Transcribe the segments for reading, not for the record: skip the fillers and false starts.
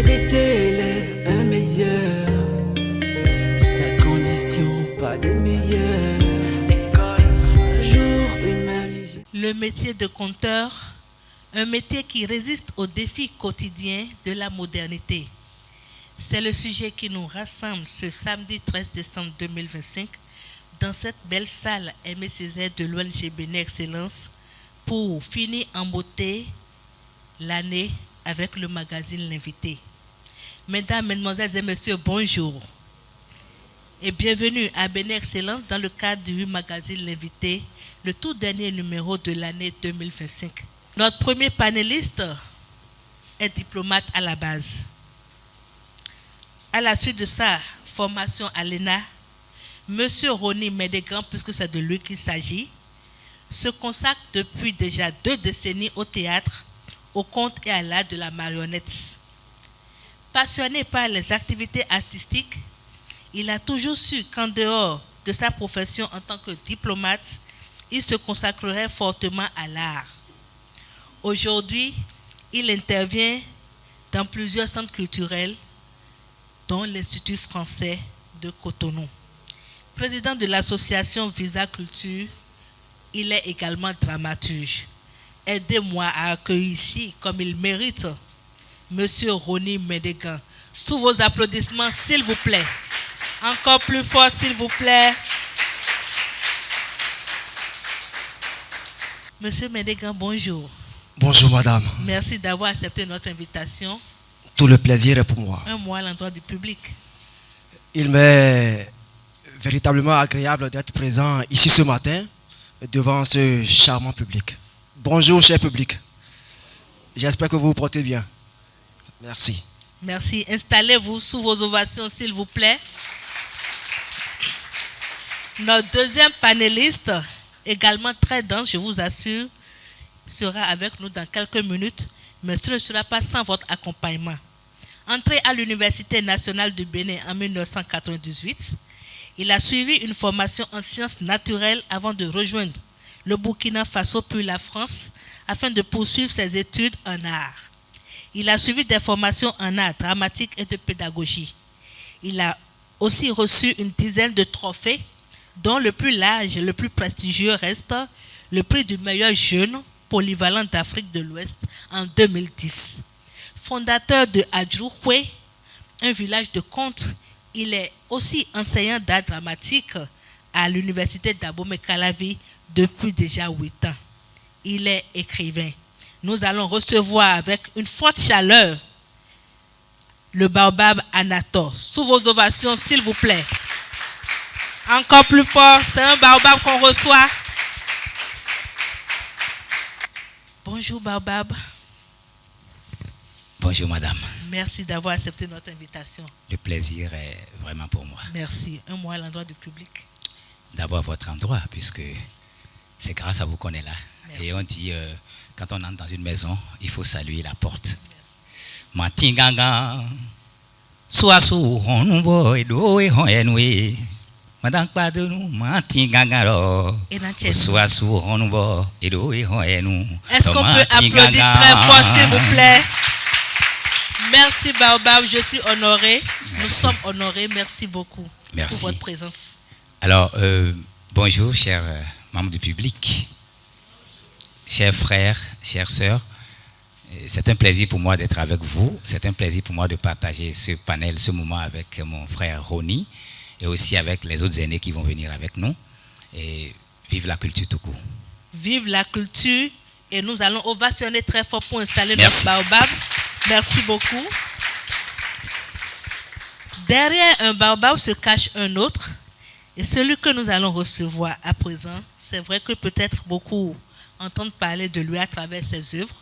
Aider tes élèves un meilleur, sa condition pas des meilleures. Un jour une marie. Le métier de conteur, un métier qui résiste aux défis quotidiens de la modernité. C'est le sujet qui nous rassemble ce samedi 13 décembre 2025 dans cette belle salle MCZ de l'ONG Béné Excellence pour finir en beauté l'année avec le magazine L'Invité. Mesdames, Mesdemoiselles et Messieurs, bonjour et bienvenue à Béné Excellence dans le cadre du magazine L'Invité, le tout dernier numéro de l'année 2025. Notre premier panéliste est diplomate à la base. À la suite de sa formation à l'ENA, M. Ronnie Médégan, puisque c'est de lui qu'il s'agit, se consacre depuis déjà 2 décennies au théâtre, au conte et à l'art de la marionnette. Passionné par les activités artistiques, il a toujours su qu'en dehors de sa profession en tant que diplomate, il se consacrerait fortement à l'art. Aujourd'hui, il intervient dans plusieurs centres culturels, dont l'Institut français de Cotonou. Président de l'association Visa Culture, il est également dramaturge. Aidez-moi à accueillir ici, comme il mérite, M. Ronnie Médégan. Sous vos applaudissements, s'il vous plaît. Encore plus fort, s'il vous plaît. Monsieur Médégan, bonjour. Bonjour madame. Merci d'avoir accepté notre invitation. Tout le plaisir est pour moi. Un mot à l'endroit du public. Il m'est véritablement agréable d'être présent ici ce matin devant ce charmant public. Bonjour cher public. J'espère que vous vous portez bien. Merci. Merci. Installez-vous sous vos ovations, s'il vous plaît. Notre deuxième panéliste, également très dense, je vous assure, sera avec nous dans quelques minutes, mais ce ne sera pas sans votre accompagnement. Entré à l'Université nationale du Bénin en 1998, il a suivi une formation en sciences naturelles avant de rejoindre le Burkina Faso puis la France afin de poursuivre ses études en art. Il a suivi des formations en art dramatique et de pédagogie. Il a aussi reçu une dizaine de trophées, dont le plus large et le plus prestigieux reste le prix du meilleur jeune polyvalent d'Afrique de l'Ouest en 2010. Fondateur de Adjouhoué, un village de contes, il est aussi enseignant d'art dramatique à l'université d'Abomey-Calavi depuis déjà 8 ans. Il est écrivain. Nous allons recevoir avec une forte chaleur le baobab Anator. Sous vos ovations, s'il vous plaît. Encore plus fort, c'est un baobab qu'on reçoit. Bonjour baobab. Bonjour madame. Merci d'avoir accepté notre invitation. Le plaisir est vraiment pour moi. Merci. Un mot à l'endroit du public. D'abord à votre endroit, puisque c'est grâce à vous qu'on est là. Merci. Et on dit, quand on entre dans une maison, il faut saluer la porte. Matinganga, soit sous boy, do et honwe. Madame Padonou, Matinganga, soit sous boy, et do et honwe. Est-ce qu'on peut applaudir très fort, s'il vous plaît? Merci Baobab, je suis honoré. Nous sommes honorés. Merci beaucoup pour votre présence. Alors, bonjour, chers membres du public, chers frères, chères sœurs. C'est un plaisir pour moi d'être avec vous. C'est un plaisir pour moi de partager ce panel, ce moment avec mon frère Ronnie et aussi avec les autres aînés qui vont venir avec nous. Et vive la culture tout court. Vive la culture. Et nous allons ovationner très fort pour installer notre baobab. Merci beaucoup. Derrière un baobab se cache un autre. Et celui que nous allons recevoir à présent, c'est vrai que peut-être beaucoup entendent parler de lui à travers ses œuvres,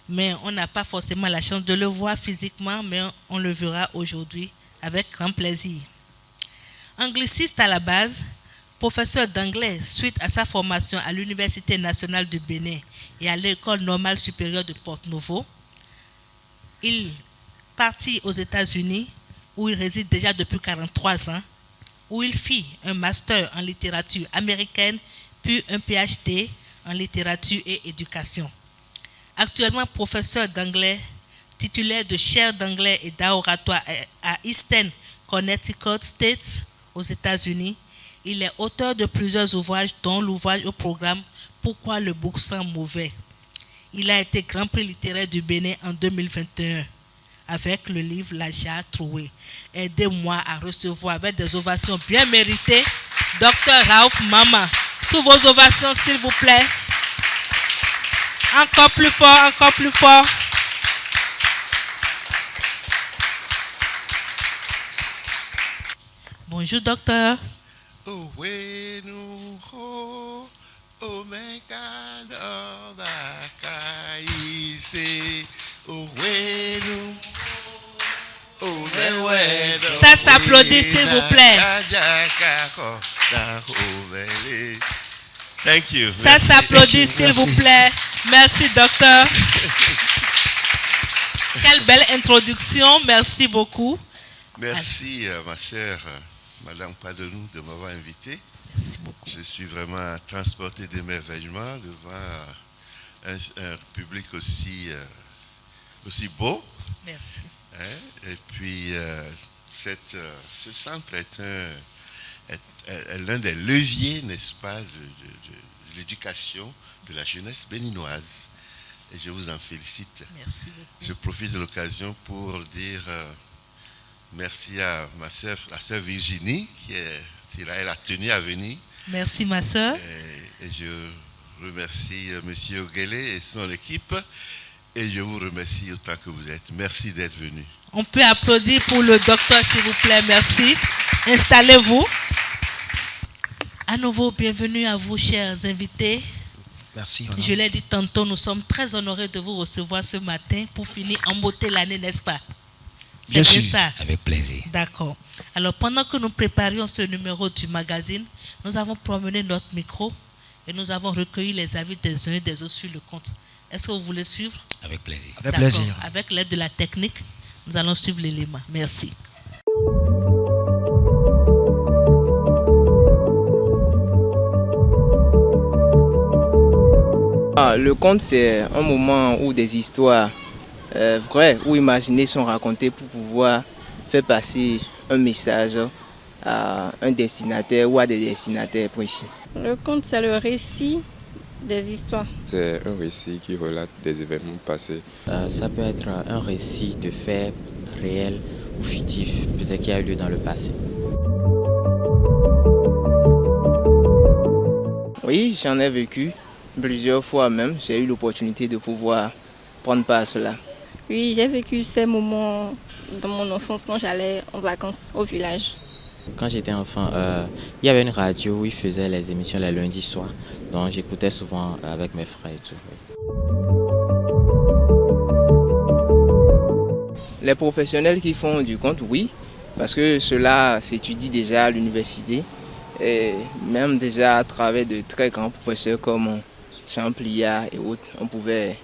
mais on n'a pas forcément la chance de le voir physiquement, mais on le verra aujourd'hui avec grand plaisir. Angliciste à la base, professeur d'anglais suite à sa formation à l'Université nationale du Bénin et à l'École normale supérieure de Porto-Novo, il partit aux États-Unis où il réside déjà depuis 43 ans, où il fit un master en littérature américaine, puis un PhD en littérature et éducation. Actuellement professeur d'anglais titulaire de chaire d'anglais et d'art oratoire à Eastern Connecticut State aux États-Unis. Il est auteur de plusieurs ouvrages, dont l'ouvrage au programme Pourquoi le bouc sent mauvais. Il a été Grand Prix littéraire du Bénin en 2021 avec le livre La Jarre trouée. Aidez-moi à recevoir avec des ovations bien méritées Dr Ralph Mama. Sous vos ovations, s'il vous plaît. Encore plus fort, encore plus fort. Bonjour, docteur. Ça s'applaudit, s'il vous plaît. Thank you. Ça s'applaudit, s'il vous plaît. Merci, docteur. Quelle belle introduction. Merci beaucoup. Merci, ma sœur, Madame Padonou, de m'avoir invité. Merci beaucoup. Je suis vraiment transporté d'émerveillement devant un public aussi beau. Merci. Et puis, ce centre est l'un des leviers, n'est-ce pas, de l'éducation de la jeunesse béninoise. Et je vous en félicite. Merci beaucoup. Je profite de l'occasion pour dire merci à ma sœur, la sœur Virginie, elle a tenu à venir. Merci, ma sœur. Et je remercie M. Oguele et son équipe. Et je vous remercie autant que vous êtes. Merci d'être venu. On peut applaudir pour le docteur, s'il vous plaît. Merci. Installez-vous. À nouveau, bienvenue à vous, chers invités. Merci. Je l'ai dit tantôt, nous sommes très honorés de vous recevoir ce matin pour finir en beauté l'année, n'est-ce pas? Bien sûr. Ça. Avec plaisir. D'accord. Alors, pendant que nous préparions ce numéro du magazine, nous avons promené notre micro et nous avons recueilli les avis des uns et des autres sur le compte. Est-ce que vous voulez suivre? Avec plaisir. Avec plaisir. Avec l'aide de la technique, nous allons suivre l'élément. Merci. Le conte, c'est un moment où des histoires vraies ou imaginées sont racontées pour pouvoir faire passer un message à un destinataire ou à des destinataires précis. Le conte, c'est le récit des histoires. C'est un récit qui relate des événements passés. Ça peut être un récit de faits réels ou fictifs, peut-être qui a eu lieu dans le passé. Oui, j'en ai vécu plusieurs fois même. J'ai eu l'opportunité de pouvoir prendre part à cela. Oui, j'ai vécu ces moments dans mon enfance quand j'allais en vacances au village. Quand j'étais enfant, il y avait une radio où ils faisaient les émissions les lundis soirs. Donc j'écoutais souvent avec mes frères et tout. Les professionnels qui font du conte, oui, parce que cela s'étudie déjà à l'université. Et même déjà à travers de très grands professeurs comme Champlia et autres, on pouvait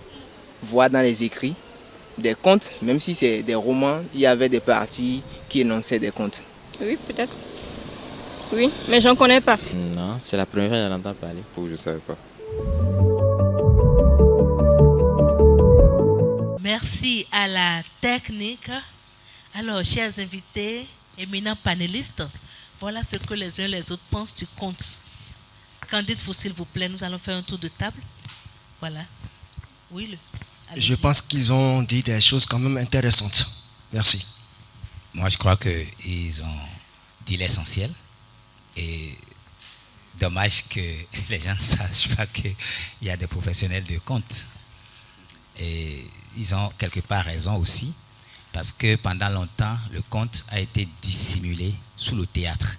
voir dans les écrits des contes, même si c'est des romans, il y avait des parties qui énonçaient des contes. Oui, peut-être. Oui, mais j'en connais pas. Non, c'est la première fois que j'en entends parler. Je ne savais pas. Merci à la technique. Alors, chers invités, éminents panélistes, voilà ce que les uns et les autres pensent du conte. Qu'en dites-vous, s'il vous plaît? Nous allons faire un tour de table. Voilà. Oui, Je pense qu'ils ont dit des choses quand même intéressantes. Merci. Moi, je crois qu'ils ont dit l'essentiel. Et dommage que les gens ne sachent pas qu'il y a des professionnels de conte. Et ils ont quelque part raison aussi, parce que pendant longtemps, le conte a été dissimulé sous le théâtre.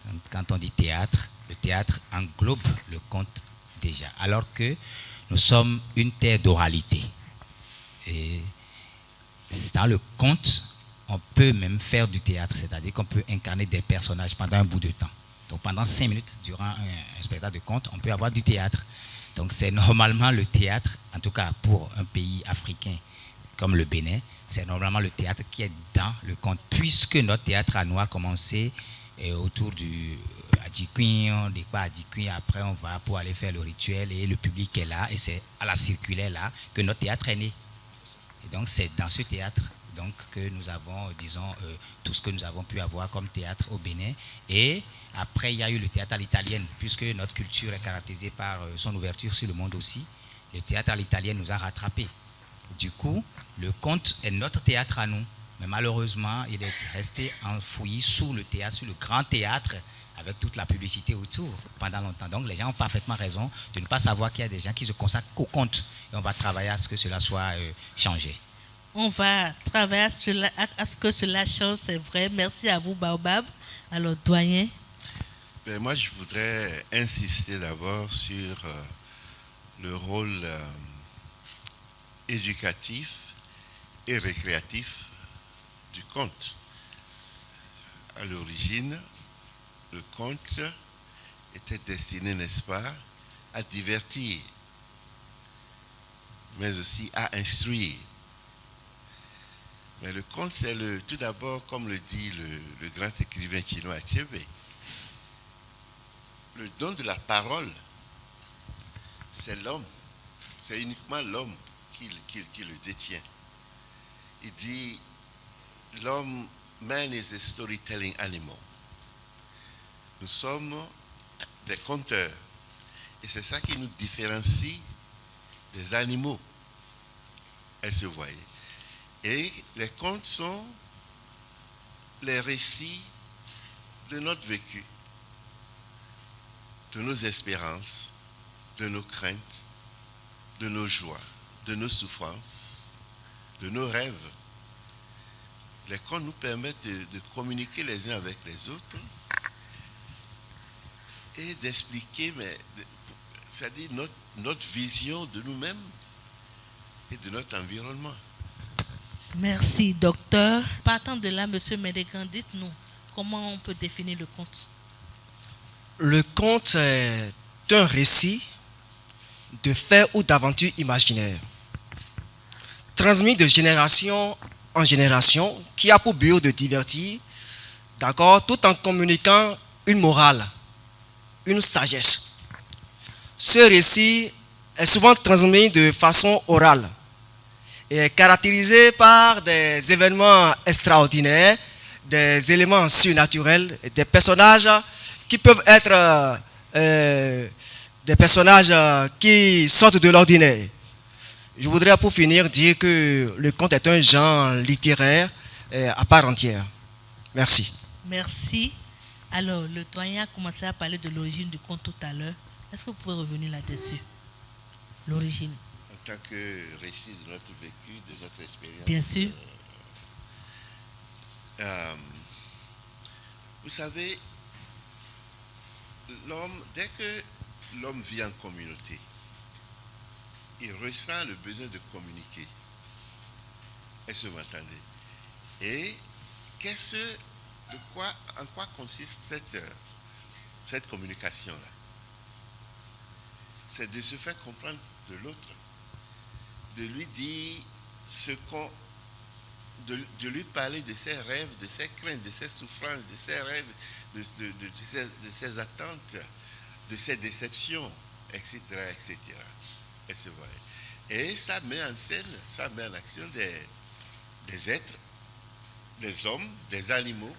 Donc, quand on dit théâtre, le théâtre englobe le conte déjà, alors que nous sommes une terre d'oralité. Et dans le conte, on peut même faire du théâtre, c'est-à-dire qu'on peut incarner des personnages pendant un bout de temps. Donc pendant 5 minutes, durant un spectacle de conte, on peut avoir du théâtre. Donc c'est normalement le théâtre, en tout cas pour un pays africain comme le Bénin, c'est normalement le théâtre qui est dans le conte, puisque notre théâtre à nous a commencé autour du Adjikuin, on découvre Adjikuin, après on va pour aller faire le rituel et le public est là, et c'est à la circulaire là que notre théâtre est né. Et donc c'est dans ce théâtre donc, que nous avons, disons, tout ce que nous avons pu avoir comme théâtre au Bénin. Et après, il y a eu le théâtre à l'italienne, puisque notre culture est caractérisée par son ouverture sur le monde aussi. Le théâtre à l'italienne nous a rattrapés. Du coup, le conte est notre théâtre à nous. Mais malheureusement, il est resté enfoui sous le théâtre, sous le grand théâtre, avec toute la publicité autour pendant longtemps. Donc les gens ont parfaitement raison de ne pas savoir qu'il y a des gens qui se consacrent qu'au conte. Et on va travailler à ce que cela soit changé. On va travailler à ce que cela change, c'est vrai. Merci à vous, Baobab. Alors, doyen. Moi, je voudrais insister d'abord sur le rôle éducatif et récréatif du conte. À l'origine, le conte était destiné, n'est-ce pas, à divertir, mais aussi à instruire. Mais le conte, c'est tout d'abord, comme le dit le grand écrivain chinois Achebe, le don de la parole, c'est l'homme, c'est uniquement l'homme qui le détient. Il dit, l'homme, man is a storytelling animal. Nous sommes des conteurs. Et c'est ça qui nous différencie des animaux. Elle se voyait. Et les contes sont les récits de notre vécu, de nos espérances, de nos craintes, de nos joies, de nos souffrances, de nos rêves. Les contes nous permettent de communiquer les uns avec les autres et d'expliquer, c'est-à-dire notre vision de nous-mêmes et de notre environnement. Merci, docteur. Partant de là, M. Médégan, dites-nous comment on peut définir le conte. Le conte est un récit de faits ou d'aventures imaginaires, transmis de génération en génération, qui a pour but de divertir, d'accord, tout en communiquant une morale, une sagesse. Ce récit est souvent transmis de façon orale et est caractérisé par des événements extraordinaires, des éléments surnaturels, des personnages qui peuvent être des personnages qui sortent de l'ordinaire. Je voudrais pour finir dire que le conte est un genre littéraire à part entière. Merci. Merci. Alors, le doyen a commencé à parler de l'origine du conte tout à l'heure. Est-ce que vous pouvez revenir là-dessus? L'origine. En tant que récit de notre vécu, de notre expérience. Bien sûr. Vous savez, l'homme, dès que l'homme vit en communauté, il ressent le besoin de communiquer. Est-ce que vous m'entendez? Et en quoi consiste cette communication-là? C'est de se faire comprendre de l'autre, de lui dire de lui parler de ses rêves, de ses craintes, de ses souffrances, de ses rêves, de ses attentes, de ses déceptions, etc., etc. Et ça met en scène, ça met en action des êtres, des hommes, des animaux,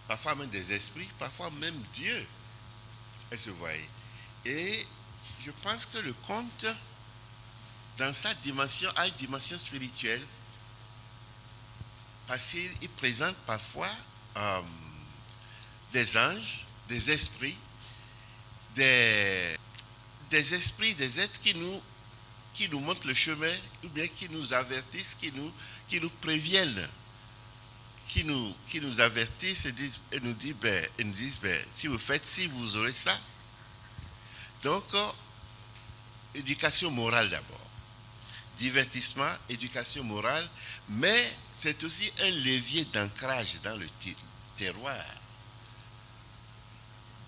parfois même des esprits, parfois même Dieu. Et je pense que le conte, dans sa dimension, a une dimension spirituelle, parce qu'il présente parfois des anges, des esprits, des êtres qui nous montrent le chemin, ou bien qui nous avertissent, qui nous préviennent, qui nous avertissent et nous disent, si vous faites ci, vous aurez ça. Donc, éducation morale d'abord. Divertissement, éducation morale, mais c'est aussi un levier d'ancrage dans le terroir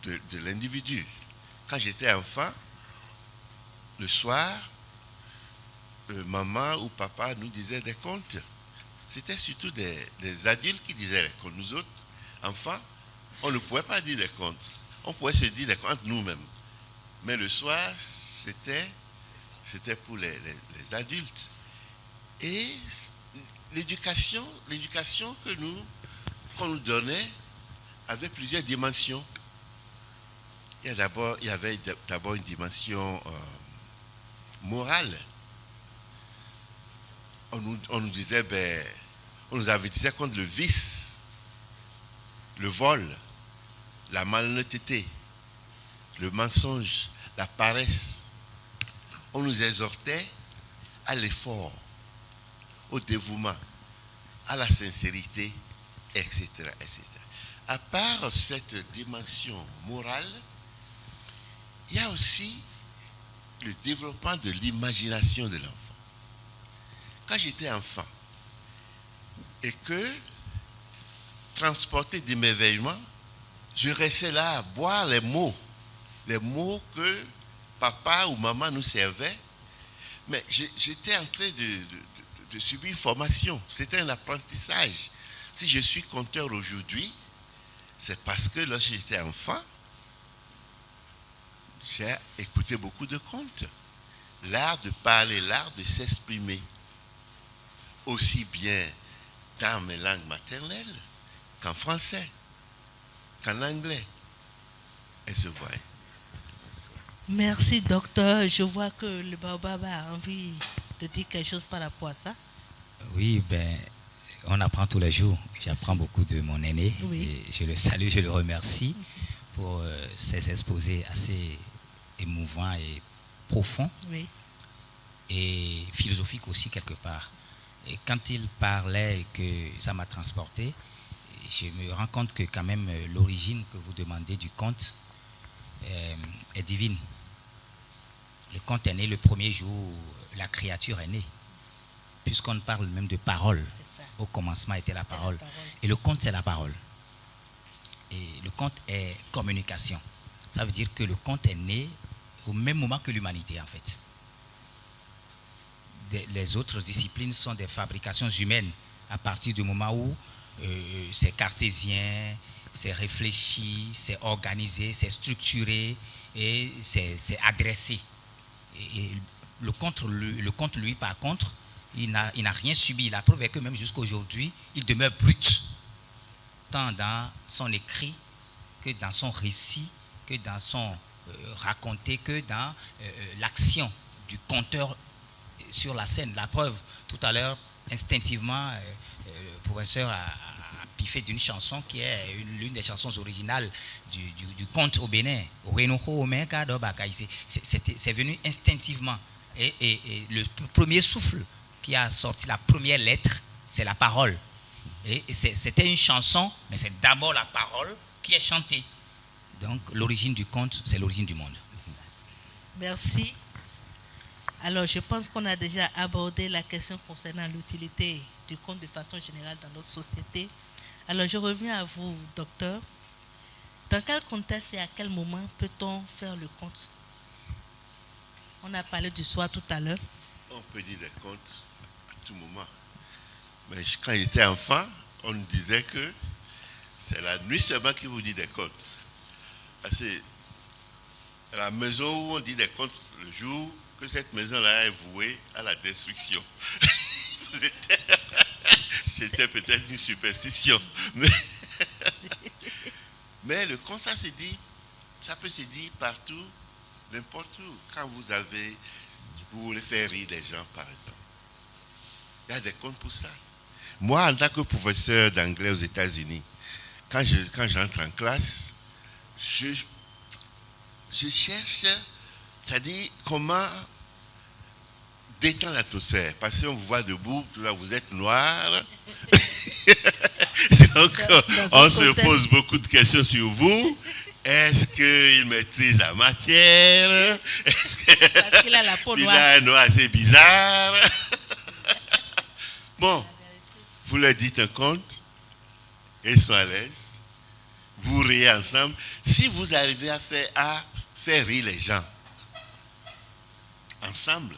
de l'individu. Quand j'étais enfant, le soir, maman ou papa nous disait des contes. C'était surtout des adultes qui disaient les contes. Nous autres, enfants, on ne pouvait pas dire des contes. On pouvait se dire des contes nous-mêmes. Mais le soir, c'était pour les adultes. Et l'éducation qu'on nous donnait avait plusieurs dimensions. Il y avait d'abord une dimension morale. On nous disait, on nous avertissait contre le vice, le vol, la malhonnêteté, le mensonge, la paresse. On nous exhortait à l'effort, au dévouement, à la sincérité, etc., etc. À part cette dimension morale, il y a aussi le développement de l'imagination de l'enfant. Quand j'étais enfant et que, transporté d'émerveillement, je restais là à boire les mots que papa ou maman nous servaient, mais j'étais en train de subir une formation. C'était un apprentissage. Si je suis conteur aujourd'hui, c'est parce que lorsque j'étais enfant, j'ai écouté beaucoup de contes. L'art de parler, l'art de s'exprimer, aussi bien dans mes langues maternelles qu'en français, qu'en anglais. Elle se voit. Merci, docteur. Je vois que le Baobab a envie de dire quelque chose par rapport à ça. Oui, on apprend tous les jours. J'apprends beaucoup de mon aîné. Oui. Et je le salue, je le remercie pour ces exposés assez émouvants et profonds. Oui. Et philosophiques aussi quelque part. Et quand il parlait et que ça m'a transporté, je me rends compte que quand même l'origine que vous demandez du conte est divine. Le conte est né le premier jour où la créature est née, puisqu'on parle même de parole. Au commencement était la parole. Et le conte, c'est la parole. Et le conte est communication. Ça veut dire que le conte est né au même moment que l'humanité, en fait. Les autres disciplines sont des fabrications humaines à partir du moment où c'est cartésien, c'est réfléchi, c'est organisé, c'est structuré et c'est adressé. Et le conte, lui, par contre, il n'a rien subi. La preuve est que même jusqu'à aujourd'hui, il demeure brut, tant dans son écrit que dans son récit, que dans son raconté, que dans l'action du conteur sur la scène. La preuve, tout à l'heure, instinctivement, le professeur a piffé d'une chanson qui est l'une des chansons originales du conte au Bénin. C'est venu instinctivement. Et le premier souffle qui a sorti la première lettre, c'est la parole. Et c'était une chanson, mais c'est d'abord la parole qui est chantée. Donc l'origine du conte, c'est l'origine du monde. Merci. Alors, je pense qu'on a déjà abordé la question concernant l'utilité du conte de façon générale dans notre société. Alors, je reviens à vous, docteur. Dans quel contexte et à quel moment peut-on faire le conte? On a parlé du soir tout à l'heure. On peut dire des contes à tout moment. Mais quand j'étais enfant, on nous disait que c'est la nuit seulement qui vous dit des contes. C'est la maison où on dit des contes le jour que cette maison-là est vouée à la destruction. C'était peut-être une superstition. Mais le conte, ça peut se dire partout, n'importe où. Quand vous voulez faire rire les gens, par exemple. Il y a des contes pour ça. Moi, en tant que professeur d'anglais aux États-Unis, quand j'entre en classe, je cherche, c'est-à-dire comment détendre l'atmosphère. Parce qu'on vous voit debout, là vous êtes noir. Donc, on se pose beaucoup de questions sur vous. Est-ce qu'il maîtrise la matière? Est-ce qu'il a la peau noire? Il a un noir assez bizarre. Bon, vous leur dites un conte, ils sont à l'aise, vous riez ensemble. Si vous arrivez à faire rire les gens ensemble,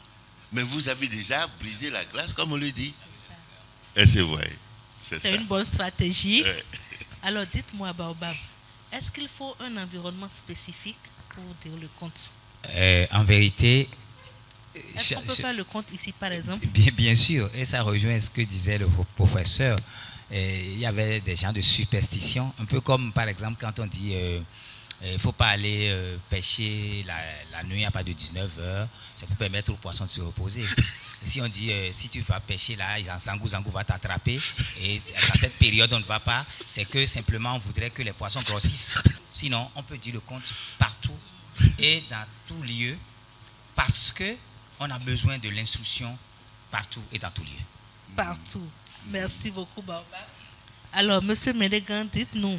mais vous avez déjà brisé la glace, comme on le dit. C'est ça. Et c'est vrai. C'est une bonne stratégie. Ouais. Alors, dites-moi, Baobab, est-ce qu'il faut un environnement spécifique pour dire le conte? En vérité, Est-ce qu'on peut faire le compte ici, par exemple? Bien sûr, et ça rejoint ce que disait le professeur. Il y avait des gens de superstition, un peu comme par exemple quand on dit il ne faut pas aller pêcher la nuit à pas de 19h, c'est pour permettre aux poissons de se reposer. Et si on dit si tu vas pêcher là, Zangou va t'attraper, et dans cette période on ne va pas, c'est que simplement on voudrait que les poissons grossissent. Sinon, on peut dire le compte partout et dans tout lieu, parce que on a besoin de l'instruction partout et dans tout lieu. Partout. Merci beaucoup, Baobab. Alors, Monsieur Ménégan, dites-nous,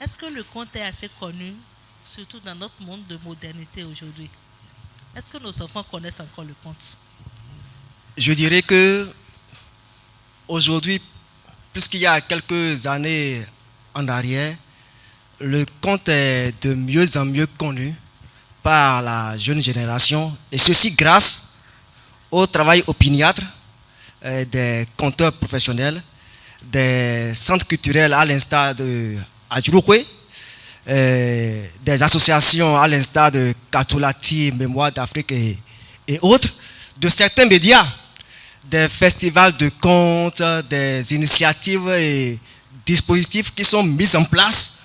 est-ce que le conte est assez connu, surtout dans notre monde de modernité aujourd'hui? Est-ce que nos enfants connaissent encore le conte? Je dirais que aujourd'hui, puisqu'il y a quelques années en arrière, le conte est de mieux en mieux connu par la jeune génération, et ceci grâce au travail opiniâtre des conteurs professionnels, des centres culturels à l'instar de Adjouroué, des associations à l'instar de Katulati, Mémoire d'Afrique et autres, de certains médias, des festivals de contes, des initiatives et dispositifs qui sont mis en place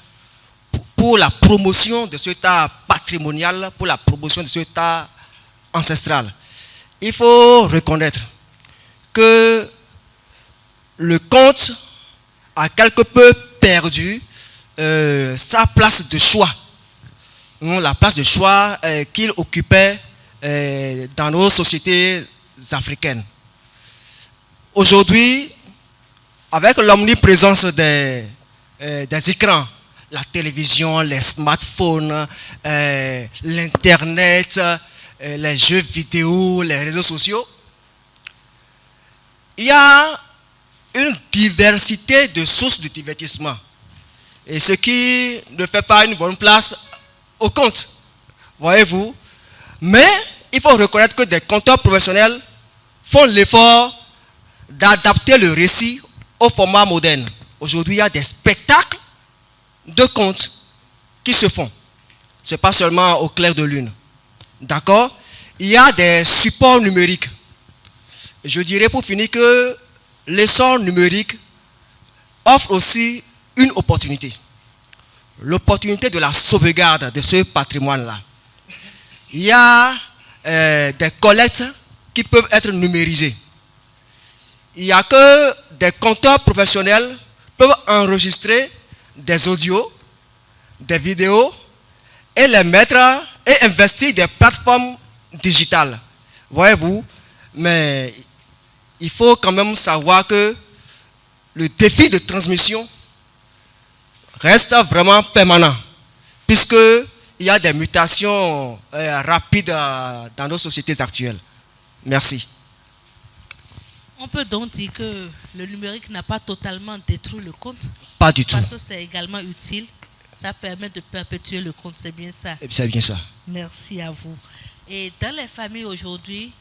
pour la promotion de cet art patrimonial, pour la promotion de cet art ancestral. Il faut reconnaître que le conte a quelque peu perdu sa place de choix, la place de choix qu'il occupait dans nos sociétés africaines. Aujourd'hui, avec l'omniprésence des écrans, la télévision, les smartphones, l'internet, les jeux vidéo, les réseaux sociaux, il y a une diversité de sources de divertissement. Et ce qui ne fait pas une bonne place au conte, voyez-vous. Mais il faut reconnaître que des conteurs professionnels font l'effort d'adapter le récit au format moderne. Aujourd'hui, il y a des spectacles de contes qui se font. Ce n'est pas seulement au clair de lune. D'accord? Il y a des supports numériques. Je dirais pour finir que l'essor numérique offre aussi une opportunité. L'opportunité de la sauvegarde de ce patrimoine-là. Il y a des collectes qui peuvent être numérisées. Il n'y a que des conteurs professionnels peuvent enregistrer des audios, des vidéos et les mettre et investir des plateformes digitales. Voyez-vous, mais il faut quand même savoir que le défi de transmission reste vraiment permanent, puisqu'il y a des mutations rapides dans nos sociétés actuelles. Merci. On peut donc dire que le numérique n'a pas totalement détruit le conte? Pas du tout. Parce que c'est également utile. Ça permet de perpétuer le conte, c'est bien ça? C'est bien ça. Merci à vous. Et dans les familles aujourd'hui,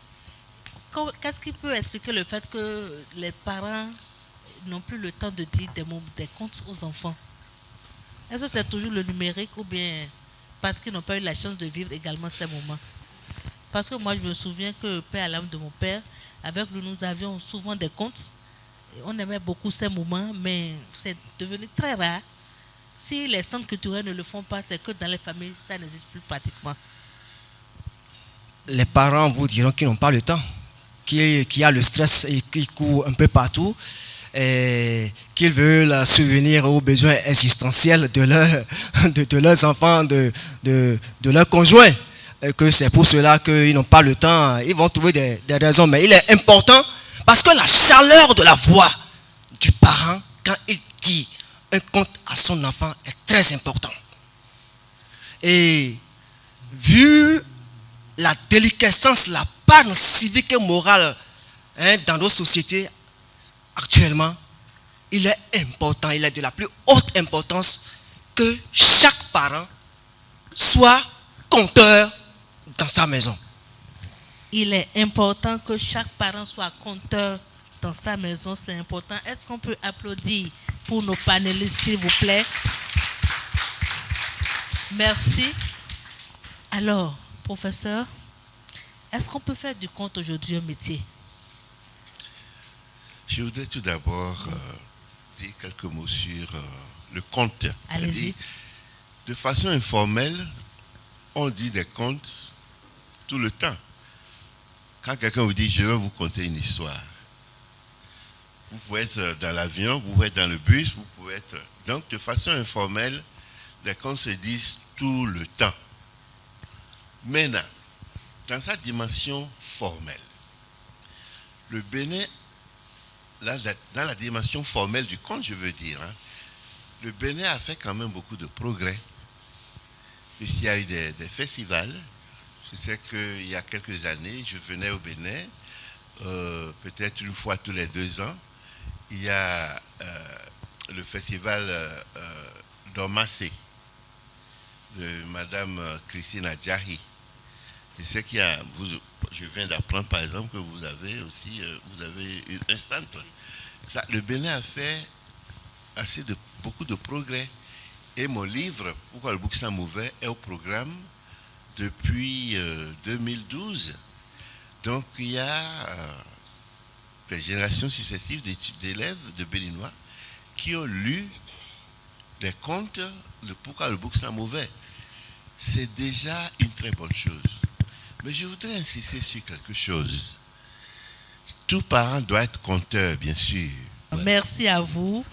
qu'est-ce qui peut expliquer le fait que les parents n'ont plus le temps de dire des contes aux enfants? Est-ce que c'est toujours le numérique ou bien parce qu'ils n'ont pas eu la chance de vivre également ces moments? Parce que moi, je me souviens que père à l'âme de mon père, avec lui, nous avions souvent des contes. Et on aimait beaucoup ces moments, mais c'est devenu très rare. Si les centres culturels ne le font pas, c'est que dans les familles, ça n'existe plus pratiquement. Les parents vous diront qu'ils n'ont pas le temps, qu'il y a le stress et qu'ils courent un peu partout, et qu'ils veulent subvenir aux besoins existentiels de leurs enfants, de leurs conjoints. Et que c'est pour cela qu'ils n'ont pas le temps, ils vont trouver des raisons. Mais il est important, parce que la chaleur de la voix du parent, quand il dit un conte à son enfant, est très important. Et vu la déliquescence, la panne civique et morale dans nos sociétés actuellement, il est important, il est de la plus haute importance que chaque parent soit conteur dans sa maison. Il est important que chaque parent soit conteur dans sa maison, c'est important. Est-ce qu'on peut applaudir pour nos panélistes, s'il vous plaît? Merci. Alors, professeur, Est-ce qu'on peut faire du conte aujourd'hui un métier? Je voudrais tout d'abord dire quelques mots sur le conte. Allez-y. De façon informelle, on dit des contes tout le temps. Quand quelqu'un vous dit « je vais vous conter une histoire », vous pouvez être dans l'avion, vous pouvez être dans le bus, vous pouvez être... Donc, de façon informelle, les contes se disent tout le temps. Maintenant, dans sa dimension formelle, le Bénin, là, dans la dimension formelle du conte, je veux dire, hein, le Bénin a fait quand même beaucoup de progrès. Puisqu'il y a eu des festivals. Je sais qu'il y a quelques années, je venais au Bénin, peut-être une fois tous les 2 ans. Il y a le festival d'Omassé de Madame Christine Adjahi. Je sais qu'il y a, je viens d'apprendre par exemple que vous avez aussi un centre. Ça, le Bénin a fait beaucoup de progrès. Et mon livre, Pourquoi le bouc s'en mauvais, est au programme depuis 2012. Donc il y a des générations successives d'élèves de Béninois qui ont lu les contes de Pourquoi le bouc s'en mauvais. C'est déjà une très bonne chose. Mais je voudrais insister sur quelque chose. Tout parent doit être conteur, bien sûr. Merci à vous.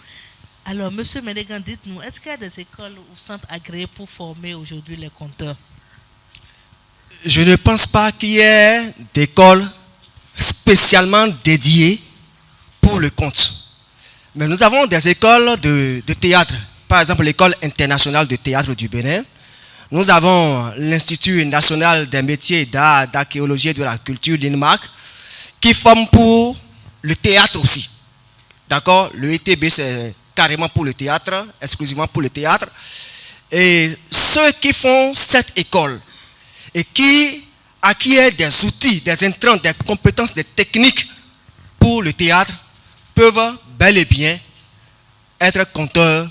Alors, M. Ménégan, dites-nous, est-ce qu'il y a des écoles ou centres agréés pour former aujourd'hui les conteurs? Je ne pense pas qu'il y ait d'écoles spécialement dédiées pour le conte. Mais nous avons des écoles de théâtre. Par exemple, l'École internationale de théâtre du Bénin. Nous avons l'Institut national des métiers d'art, d'archéologie et de la culture d'Inmark qui forme pour le théâtre aussi. D'accord? Le ITB, c'est carrément pour le théâtre, exclusivement pour le théâtre. Et ceux qui font cette école et qui acquièrent des outils, des intrants, des compétences, des techniques pour le théâtre peuvent bel et bien être conteurs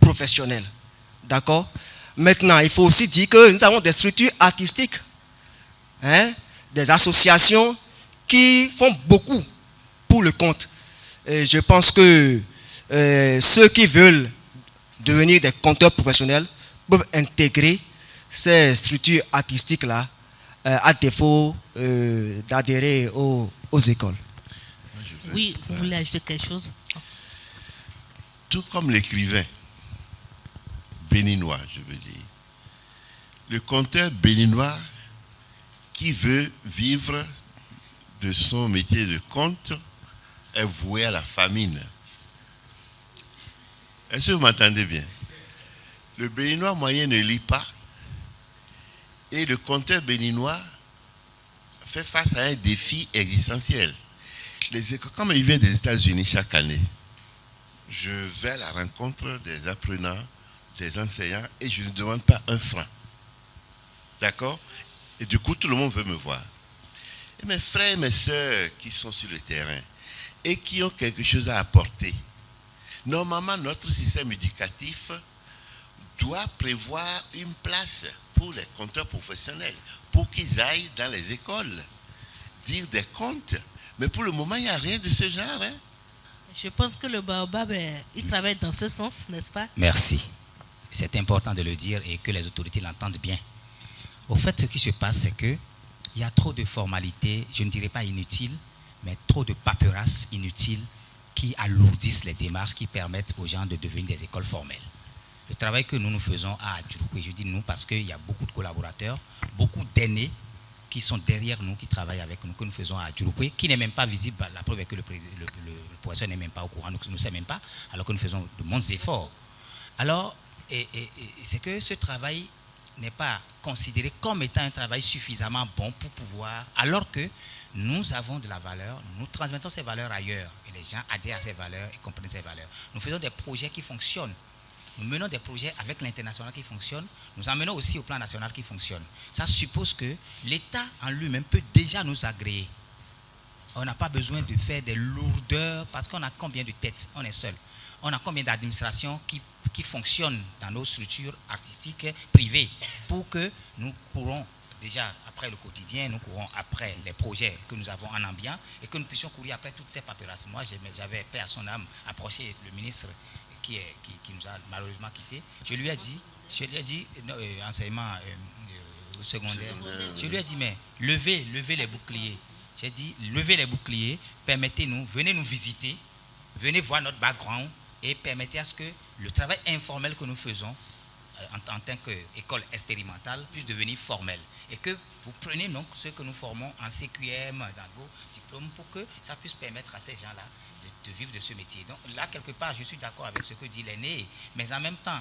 professionnels. D'accord? Maintenant, il faut aussi dire que nous avons des structures artistiques, des associations qui font beaucoup pour le conte. Et je pense que ceux qui veulent devenir des conteurs professionnels peuvent intégrer ces structures artistiques-là à défaut d'adhérer aux écoles. Oui, vous voulez ajouter quelque chose? Tout comme l'écrivain béninois, je veux dire, le conteur béninois qui veut vivre de son métier de conte est voué à la famine. Est-ce que vous m'entendez bien? Le béninois moyen ne lit pas et le conteur béninois fait face à un défi existentiel. Comme il vient des États-Unis chaque année, je vais à la rencontre des apprenants, des enseignants et je ne demande pas un franc. D'accord? Et du coup, tout le monde veut me voir. Et mes frères et mes sœurs qui sont sur le terrain et qui ont quelque chose à apporter, normalement, notre système éducatif doit prévoir une place pour les conteurs professionnels, pour qu'ils aillent dans les écoles, dire des contes. Mais pour le moment, il n'y a rien de ce genre. Je pense que le Baobab, il travaille dans ce sens, n'est-ce pas? Merci. C'est important de le dire et que les autorités l'entendent bien. Au fait, ce qui se passe, c'est qu'il y a trop de formalités, je ne dirais pas inutiles, mais trop de paperasses inutiles qui alourdissent les démarches, qui permettent aux gens de devenir des écoles formelles. Le travail que nous faisons à Adjouroukoui, je dis nous parce qu'il y a beaucoup de collaborateurs, beaucoup d'aînés qui sont derrière nous, qui travaillent avec nous, que nous faisons à Adjouroukoui, qui n'est même pas visible. La preuve est que le professeur n'est même pas au courant, nous ne sait même pas, alors que nous faisons de bons efforts. Alors, c'est que ce travail n'est pas considéré comme étant un travail suffisamment bon pour pouvoir, alors que nous avons de la valeur, nous transmettons ces valeurs ailleurs et les gens adhèrent à ces valeurs et comprennent ces valeurs. Nous faisons des projets qui fonctionnent. Nous menons des projets avec l'international qui fonctionne. Nous en menons aussi au plan national qui fonctionne. Ça suppose que l'État en lui-même peut déjà nous agréer. On n'a pas besoin de faire des lourdeurs parce qu'on a combien de têtes? On est seul. On a combien d'administrations qui fonctionnent dans nos structures artistiques privées pour que nous courons déjà après le quotidien, nous courons après les projets que nous avons en ambiant et que nous puissions courir après toutes ces paperasses. Moi, j'avais, paix à son âme, approché le ministre qui nous a malheureusement quittés. Je lui ai dit, enseignement secondaire, je lui ai dit, mais levez les boucliers. J'ai dit, levez les boucliers, permettez-nous, venez nous visiter, venez voir notre background et permettez à ce que le travail informel que nous faisons en tant qu'école expérimentale puisse devenir formel. Et que vous preniez donc ce que nous formons en CQM, dans vos diplômes, pour que ça puisse permettre à ces gens-là de vivre de ce métier. Donc là, quelque part, je suis d'accord avec ce que dit l'aîné, mais en même temps,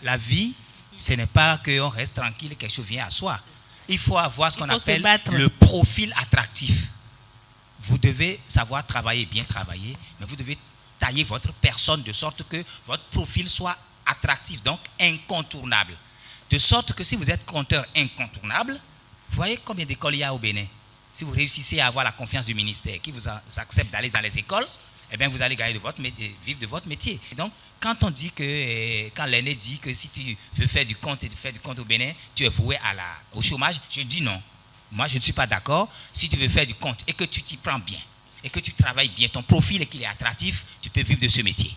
la vie, ce n'est pas qu'on reste tranquille et quelque chose vient à soi. Il faut avoir ce qu'on appelle le profil attractif. Vous devez savoir travailler, bien travailler, mais vous devez tailler votre personne de sorte que votre profil soit attractif, donc incontournable. De sorte que si vous êtes compteur incontournable, vous voyez combien d'écoles il y a au Bénin. Si vous réussissez à avoir la confiance du ministère qui vous accepte d'aller dans les écoles, eh bien vous allez gagner vivre de votre métier. Et donc, quand on dit que, quand l'aîné dit que si tu veux faire du compte et faire du compte au Bénin, tu es voué au chômage, je dis non. Moi, je ne suis pas d'accord. Si tu veux faire du compte et que tu t'y prends bien, et que tu travailles bien, ton profil et qu'il est attractif, tu peux vivre de ce métier.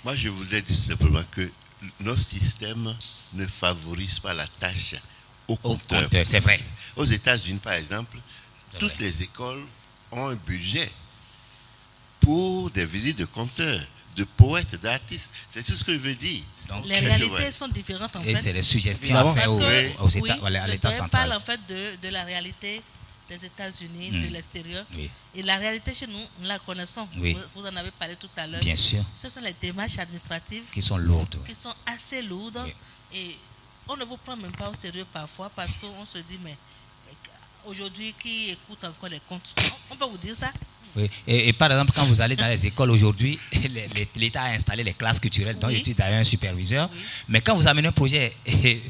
Moi, je voudrais dire simplement que nos systèmes ne favorisent pas la tâche au compteur. C'est vrai. Aux États-Unis, par exemple, toutes les écoles ont un budget pour des visites de compteurs, de poètes, d'artistes. C'est ce que je veux dire. Donc, les réalités sont différentes en fait. Et c'est les suggestions à faire à l'État central. Je parle en fait de la réalité des États-Unis, de l'extérieur. Oui. Et la réalité chez nous, nous la connaissons. Oui. Vous en avez parlé tout à l'heure. Bien sûr. Ce sont les démarches administratives qui sont lourdes. Qui sont assez lourdes. Oui. Et on ne vous prend même pas au sérieux parfois parce qu'on se dit, mais aujourd'hui, qui écoute encore les comptes? On peut vous dire ça? Oui. Et par exemple, quand vous allez dans les écoles aujourd'hui, l'État a installé les classes culturelles, dont je suis d'ailleurs un superviseur. Oui. Mais quand vous amenez un projet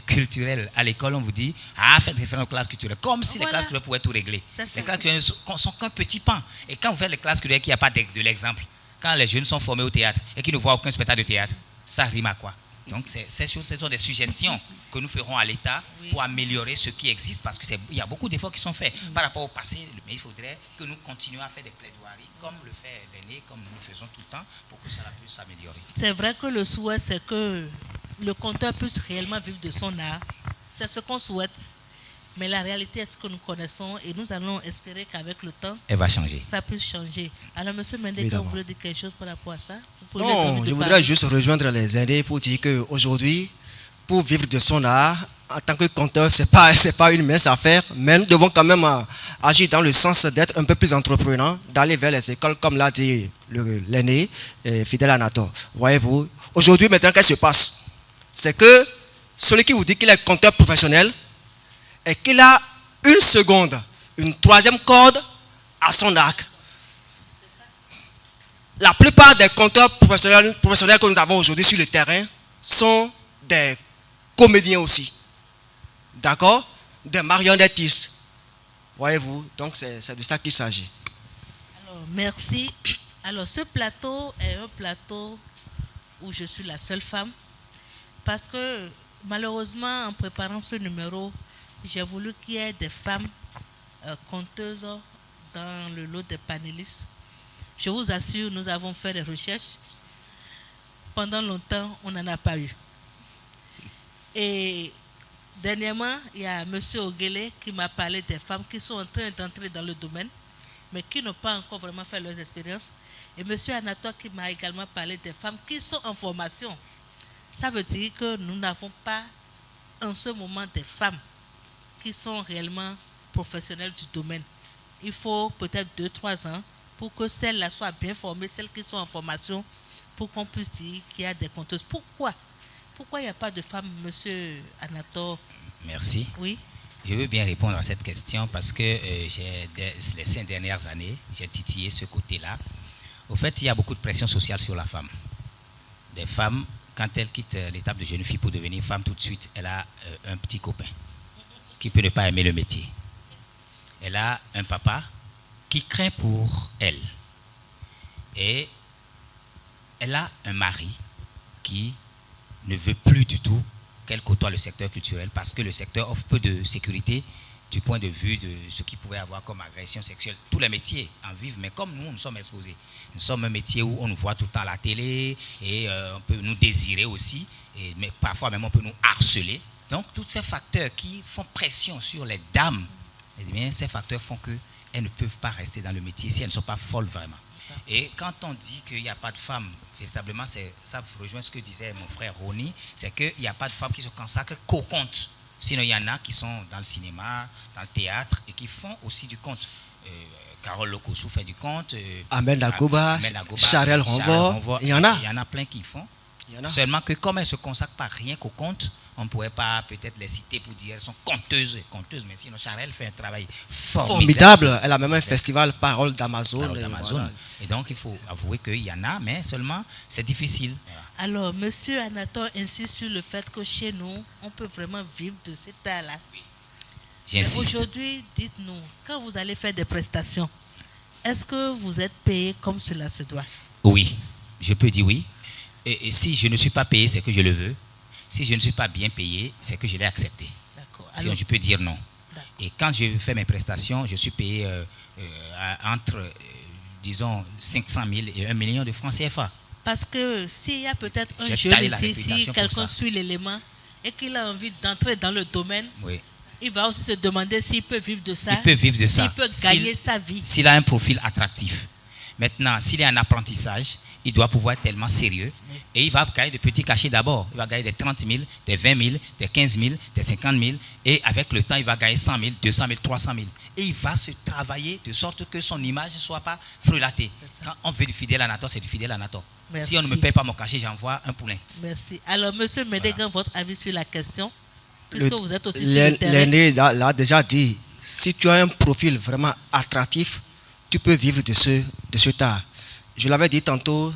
culturel à l'école, on vous dit faites référence aux classes culturelles, comme si les classes culturelles pouvaient tout régler. Les classes culturelles sont qu'un petit pan. Et quand vous faites les classes culturelles, qu'il n'y a pas de l'exemple, quand les jeunes sont formés au théâtre et qu'ils ne voient aucun spectacle de théâtre, ça rime à quoi? Donc, ce sont des suggestions que nous ferons à l'État pour améliorer ce qui existe, parce qu'il y a beaucoup d'efforts qui sont faits par rapport au passé, mais il faudrait que nous continuions à faire des plaidoiries, comme le fait l'aîné, comme nous le faisons tout le temps, pour que ça puisse s'améliorer. C'est vrai que le souhait, c'est que le conteur puisse réellement vivre de son art. C'est ce qu'on souhaite. Mais la réalité est ce que nous connaissons et nous allons espérer qu'avec le temps, elle va changer. Ça puisse changer. Alors, M. Mendeka, vous voulez dire quelque chose par rapport à ça? Non, je voudrais juste rejoindre les aînés pour dire qu'aujourd'hui, pour vivre de son art, en tant que conteur, ce n'est pas une mince affaire, mais nous devons quand même agir dans le sens d'être un peu plus entreprenant, d'aller vers les écoles, comme l'a dit l'aîné, Fidèle Anator. Voyez-vous, aujourd'hui, maintenant, qu'est-ce qui se passe? C'est que celui qui vous dit qu'il est conteur professionnel, et qu'il a une seconde, une troisième corde à son arc. La plupart des compteurs professionnels que nous avons aujourd'hui sur le terrain sont des comédiens aussi. D'accord? Des marionnettistes. Voyez-vous? Donc c'est de ça qu'il s'agit. Alors, merci. Alors, ce plateau est un plateau où je suis la seule femme. Parce que, malheureusement, en préparant ce numéro, j'ai voulu qu'il y ait des femmes conteuses dans le lot des panélistes. Je vous assure, nous avons fait des recherches. Pendant longtemps, on n'en a pas eu. Et dernièrement, il y a M. Oguele qui m'a parlé des femmes qui sont en train d'entrer dans le domaine, mais qui n'ont pas encore vraiment fait leurs expériences. Et M. Anator qui m'a également parlé des femmes qui sont en formation. Ça veut dire que nous n'avons pas en ce moment des femmes qui sont réellement professionnels du domaine. Il faut peut-être 2-3 ans pour que celles-là soient bien formées, celles qui sont en formation, pour qu'on puisse dire qu'il y a des conteuses. Pourquoi il n'y a pas de femmes, monsieur Anator? Merci. Oui. Je veux bien répondre à cette question parce que les 5 dernières années, j'ai titillé ce côté-là. Au fait, il y a beaucoup de pression sociale sur la femme. Des femmes, quand elles quittent l'étape de jeune fille pour devenir femme, tout de suite, elle a un petit copain qui peut ne pas aimer le métier. Elle a un papa qui craint pour elle. Et elle a un mari qui ne veut plus du tout qu'elles côtoient le secteur culturel parce que le secteur offre peu de sécurité du point de vue de ce qu'il pouvait avoir comme agression sexuelle. Tous les métiers en vivent, mais comme nous sommes exposés. Nous sommes un métier où on nous voit tout le temps à la télé et on peut nous désirer aussi, mais parfois même on peut nous harceler. Donc tous ces facteurs qui font pression sur les dames, eh bien, ces facteurs font qu'elles ne peuvent pas rester dans le métier si elles ne sont pas folles vraiment. Et quand on dit qu'il n'y a pas de femmes, véritablement, ça rejoint ce que disait mon frère Ronnie, c'est qu'il n'y a pas de femmes qui se consacrent qu'au conte. Sinon, il y en a qui sont dans le cinéma, dans le théâtre et qui font aussi du conte. Carole Lokossou fait du conte. Ahmed Lagoba, Charel Renvor, il y en a. Il y en a plein qui font. Seulement que comme elles ne se consacrent pas rien qu'au conte, on ne pourrait pas peut-être les citer pour dire qu'elles sont conteuses, mais sinon Charel fait un travail formidable. Elle a même un festival Parole d'Amazon. Voilà. Et donc il faut avouer qu'il y en a, mais seulement c'est difficile. Alors, monsieur Anatole insiste sur le fait que chez nous, on peut vraiment vivre de cet art-là. J'insiste. Aujourd'hui, dites-nous, quand vous allez faire des prestations, est-ce que vous êtes payé comme cela se doit? Oui, je peux dire oui. Et si je ne suis pas payé, c'est que je le veux. Si je ne suis pas bien payé, c'est que je l'ai accepté. Sinon, je peux dire non. Et quand je fais mes prestations, je suis payé entre, disons, 500 000 et 1 million de francs CFA. Parce que s'il y a peut-être un jeune ici, si quelqu'un suit l'élément et qu'il a envie d'entrer dans le domaine, oui, il va aussi se demander s'il peut vivre de ça. Il peut vivre de ça. S'il peut gagner sa vie. S'il a un profil attractif. Maintenant, s'il est en apprentissage, il doit pouvoir être tellement sérieux. Et il va gagner des petits cachets d'abord. Il va gagner des 30 000, des 20 000, des 15 000, des 50 000. Et avec le temps, il va gagner 100 000, 200 000, 300 000. Et il va se travailler de sorte que son image ne soit pas frelatée. Quand on veut du fidèle Anator, c'est du fidèle Anator. Si on ne me paye pas mon cachet, j'envoie un poulain. Merci. Alors, monsieur Médégan, votre avis sur la question, puisque vous êtes aussi sur le terrain. L'aîné l'a déjà dit, si tu as un profil vraiment attractif, tu peux vivre de ce art. Je l'avais dit tantôt,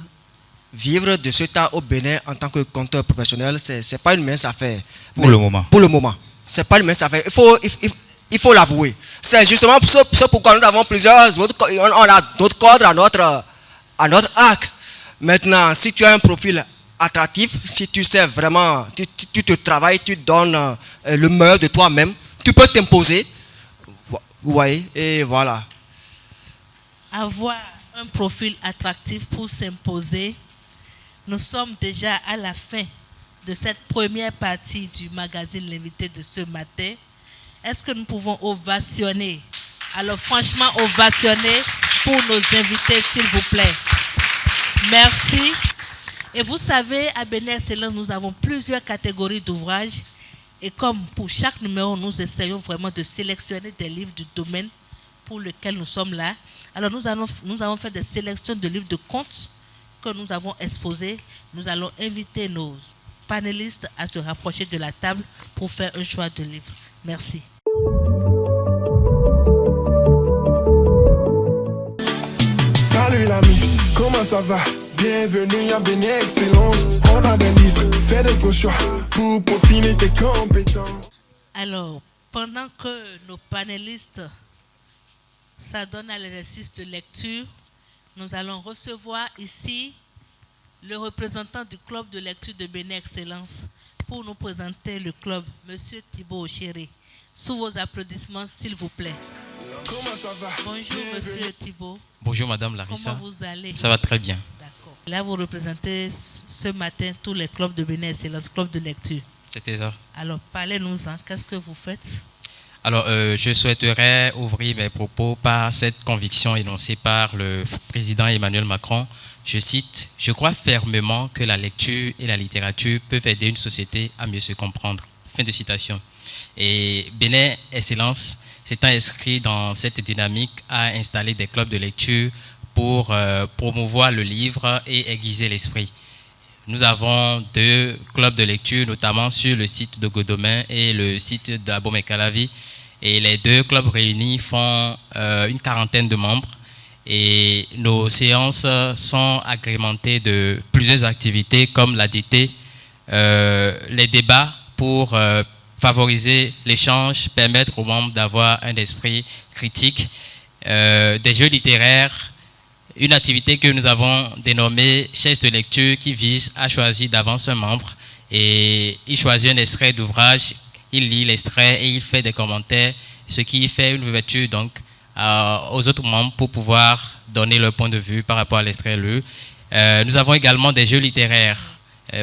vivre de ce art au Bénin en tant que conteur professionnel, ce n'est pas une mince affaire. Pour le moment. Pour le moment. Ce n'est pas une mince affaire. Il faut l'avouer. C'est justement ce pourquoi nous avons on a d'autres cadres à notre arc. Maintenant, si tu as un profil attractif, si tu sais vraiment, tu te travailles, tu donnes le meilleur de toi-même, tu peux t'imposer. Vous voyez, et voilà. Avoir un profil attractif pour s'imposer. Nous sommes déjà à la fin de cette première partie du magazine L'invité de ce matin. Est-ce que nous pouvons ovationner? Alors franchement, ovationner pour nos invités, s'il vous plaît. Merci. Et vous savez, à Bénin Excellence, nous avons plusieurs catégories d'ouvrages. Et comme pour chaque numéro, nous essayons vraiment de sélectionner des livres du domaine pour lequel nous sommes là. Alors nous avons fait des sélections de livres de contes que nous avons exposés. Nous allons inviter nos panélistes à se rapprocher de la table pour faire un choix de livres. Merci. Salut l'ami, comment ça va? Bienvenue à Bénin Excellence. On a des livres, fais de ton choix pour peaufiner tes compétences. Alors, pendant que nos panélistes s'adonnent à l'exercice de lecture, nous allons recevoir ici le représentant du club de lecture de Bénin Excellence pour nous présenter le club, Monsieur Thibaut Ochéré. Sous vos applaudissements, s'il vous plaît. Comment ça va? Bonjour, Monsieur Thibaut. Bonjour, Madame Larissa. Comment vous allez? Ça va très bien. D'accord. Là, vous représentez ce matin tous les clubs de Bénin Excellence, club de lecture. C'était ça. Alors, parlez-nous-en. Qu'est-ce que vous faites? Alors, je souhaiterais ouvrir mes propos par cette conviction énoncée par le président Emmanuel Macron. Je cite, « Je crois fermement que la lecture et la littérature peuvent aider une société à mieux se comprendre. » Fin de citation. Et Bénin Excellence s'étant inscrit dans cette dynamique a installé des clubs de lecture pour promouvoir le livre et aiguiser l'esprit. Nous avons 2 clubs de lecture, notamment sur le site de Godomain et le site d'Abomey-Calavi. Et les 2 clubs réunis font une quarantaine de membres. Et nos séances sont agrémentées de plusieurs activités comme la dictée, les débats pour favoriser l'échange, permettre aux membres d'avoir un esprit critique, des jeux littéraires, une activité que nous avons dénommée chaise de lecture qui vise à choisir d'avance un membre Et il choisit un extrait d'ouvrage, il lit l'extrait et il fait des commentaires, ce qui fait une ouverture donc aux autres membres pour pouvoir donner leur point de vue par rapport à l'extrait lu. Nous avons également des jeux littéraires,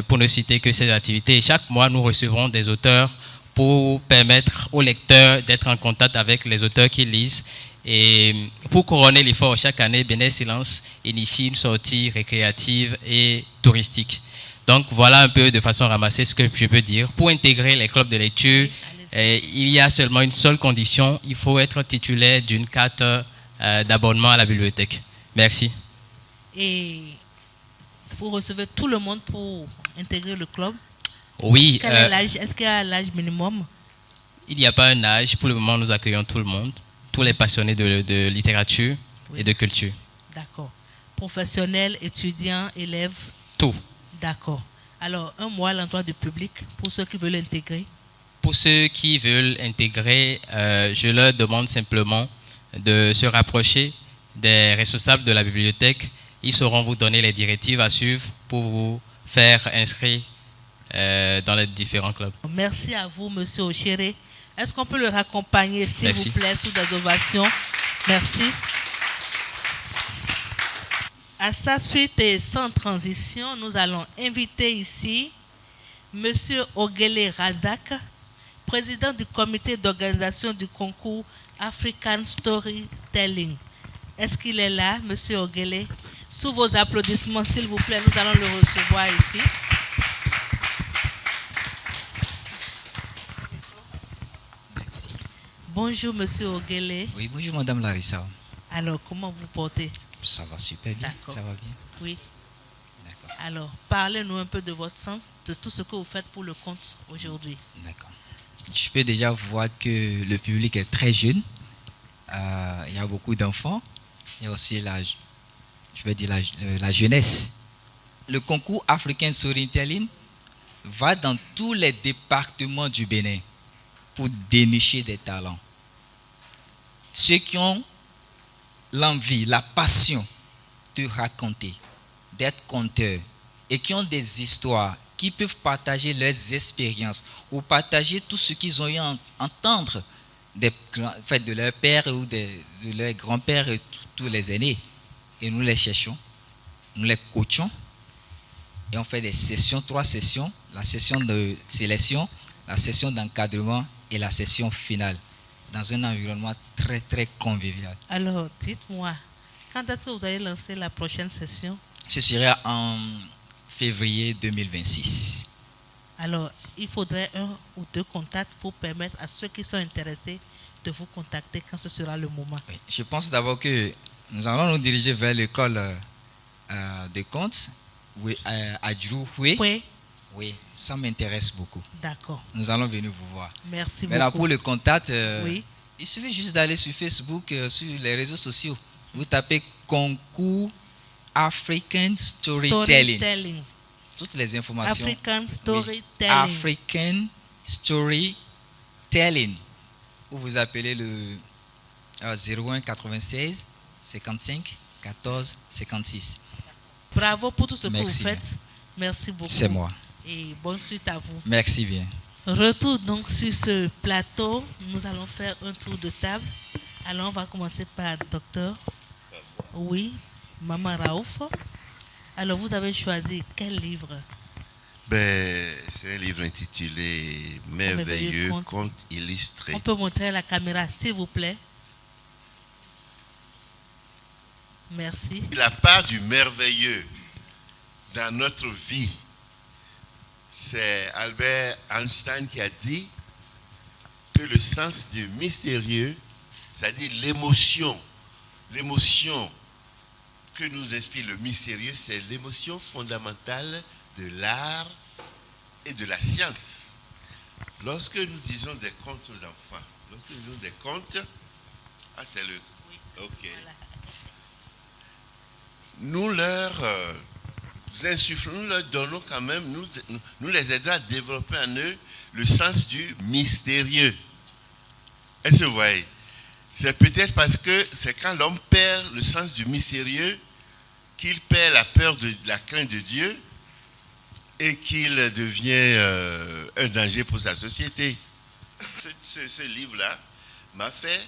pour ne citer que ces activités. Et chaque mois, nous recevons des auteurs pour permettre aux lecteurs d'être en contact avec les auteurs qui lisent. Et pour couronner l'effort, chaque année, Bénin Silence initie une sortie récréative et touristique. Donc voilà un peu de façon ramassée ce que je peux dire. Pour intégrer les clubs de lecture, il y a seulement une seule condition, il faut être titulaire d'une carte d'abonnement à la bibliothèque. Merci. Et vous recevez tout le monde pour intégrer le club? Oui. Quel est l'âge? Est-ce qu'il y a l'âge minimum? Il n'y a pas un âge. Pour le moment, nous accueillons tout le monde, tous les passionnés de littérature et de culture. D'accord. Professionnels, étudiants, élèves? Tout. D'accord. Alors, un mot à l'endroit du public pour ceux qui veulent intégrer? Pour ceux qui veulent intégrer, je leur demande simplement de se rapprocher des responsables de la bibliothèque. Ils sauront vous donner les directives à suivre pour vous faire inscrire dans les différents clubs. Merci à vous, Monsieur Ochéré. Est-ce qu'on peut le raccompagner, s'il vous plaît, sous des ovations? Merci. À sa suite et sans transition, nous allons inviter ici Monsieur Ogele Razak, président du comité d'organisation du concours African Storytelling. Est-ce qu'il est là, Monsieur Ogele? Sous vos applaudissements, s'il vous plaît, nous allons le recevoir ici. Merci. Bonjour, Monsieur Ogele. Oui, bonjour, Madame Larissa. Alors, comment vous portez? Ça va super bien. D'accord. Ça va bien. Oui. D'accord. Alors, parlez-nous un peu de votre centre, de tout ce que vous faites pour le compte aujourd'hui. D'accord. Je peux déjà voir que le public est très jeune. Il y a beaucoup d'enfants. Il y a aussi la jeunesse. Le concours African Storytelling va dans tous les départements du Bénin pour dénicher des talents. Ceux qui ont l'envie, la passion de raconter, d'être conteurs et qui ont des histoires, qui peuvent partager leurs expériences ou partager tout ce qu'ils ont eu à entendre de leur père ou de leur grand-père et tous les aînés. Et nous les cherchons, nous les coachons et on fait des sessions, 3 sessions, la session de sélection, la session d'encadrement et la session finale, dans un environnement très très convivial. Alors, dites-moi, quand est-ce que vous allez lancer la prochaine session? Ce sera en février 2026. Alors, il faudrait 1 ou 2 contacts pour permettre à ceux qui sont intéressés de vous contacter quand ce sera le moment. Oui, je pense d'abord que nous allons nous diriger vers l'école de compte à Djouhoué. Oui. Oui, ça m'intéresse beaucoup. D'accord. Nous allons venir vous voir. Merci Maintenant, beaucoup. pour le contact, oui. Il suffit juste d'aller sur Facebook, sur les réseaux sociaux. Vous tapez concours African Storytelling. Toutes les informations. African Storytelling. Oui. African Storytelling. Ou vous appelez le 01 96 55 14 56. Bravo pour tout ce Merci que vous faites. Merci beaucoup. C'est moi. Et bonne suite à vous. Merci bien. Retour donc sur ce plateau. Nous allons faire un tour de table. Alors, on va commencer par docteur. Oui, Maman Raouf. Alors, vous avez choisi quel livre? C'est un livre intitulé Merveilleux conte illustré. On peut montrer à la caméra, s'il vous plaît. Merci. La part du merveilleux dans notre vie, c'est Albert Einstein qui a dit que le sens du mystérieux, c'est-à-dire l'émotion que nous inspire le mystérieux, c'est l'émotion fondamentale de l'art et de la science. Lorsque nous disons des contes aux enfants, lorsque nous disons des contes, c'est le... Oui, ok. Voilà. Nous leur insufflons, nous leur donnons quand même, nous les aidons à développer en eux le sens du mystérieux. Est-ce que vous voyez? C'est peut-être parce que c'est quand l'homme perd le sens du mystérieux qu'il perd la peur de la crainte de Dieu et qu'il devient un danger pour sa société. Ce livre-là m'a fait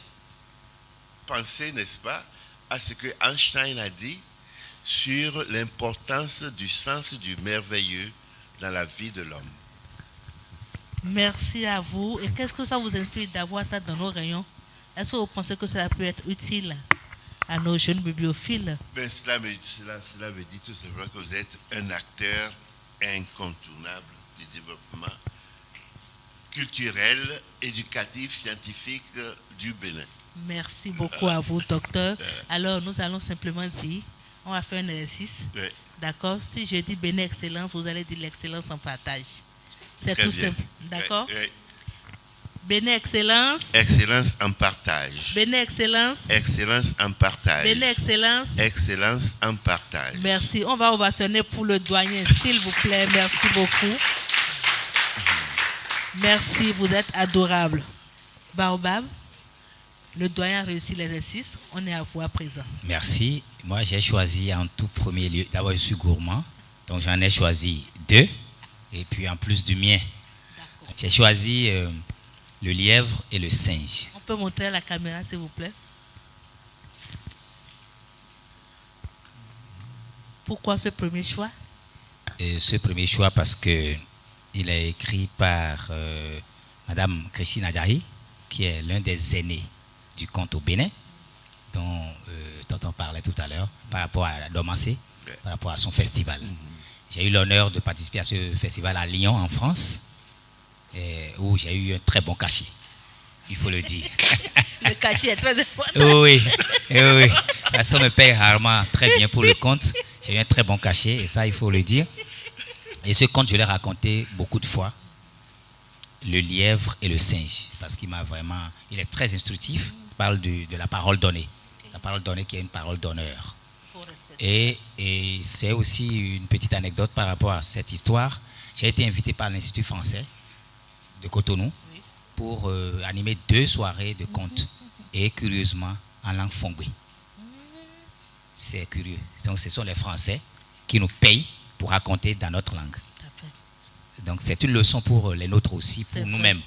penser, n'est-ce pas, à ce que Einstein a dit sur l'importance du sens du merveilleux dans la vie de l'homme. Merci à vous. Et qu'est-ce que ça vous inspire d'avoir ça dans nos rayons? Est-ce que vous pensez que ça peut être utile à nos jeunes bibliophiles? Ben, cela me dit tout simplement que vous êtes un acteur incontournable du développement culturel, éducatif, scientifique du Bénin. Merci beaucoup à vous, docteur. Alors, nous allons simplement dire, on va faire un exercice. Oui. D'accord? Si je dis Bénin Excellence, vous allez dire l'excellence en partage. C'est Très tout bien. simple. D'accord? Oui. Bénin Excellence. Excellence en partage. Bénin Excellence. Excellence en partage. Bénin Excellence. Excellence en partage. Merci. On va ovationner pour le doyen, s'il vous plaît. Merci beaucoup. Merci, vous êtes adorable. Baobab, le doyen a réussi l'exercice. On est à vous à présent. Merci. Moi, j'ai choisi en tout premier lieu, d'abord je suis gourmand, donc j'en ai choisi 2, et puis en plus du mien. J'ai choisi le lièvre et le singe. On peut montrer à la caméra, s'il vous plaît. Pourquoi ce premier choix? Et ce premier choix parce que il est écrit par Madame Christine Adjahi, qui est l'un des aînés du conte au Bénin, dont on parlait tout à l'heure, par rapport à Domancé, par rapport à son festival. J'ai eu l'honneur de participer à ce festival à Lyon, en France, où j'ai eu un très bon cachet, il faut le dire. Le cachet est très important. Oui, oui. Parce qu'on me paye rarement très bien pour le conte. J'ai eu un très bon cachet, et ça, il faut le dire. Et ce conte, je l'ai raconté beaucoup de fois, le lièvre et le singe, parce qu'il est très instructif. Il parle de la parole donnée, la parole donnée qui est une parole d'honneur. Et c'est aussi une petite anecdote par rapport à cette histoire. J'ai été invité par l'Institut français de Cotonou pour animer 2 soirées de contes, et curieusement en langue fongbe. C'est curieux. Donc ce sont les Français qui nous payent pour raconter dans notre langue. Donc c'est une leçon pour les nôtres aussi, pour nous-mêmes.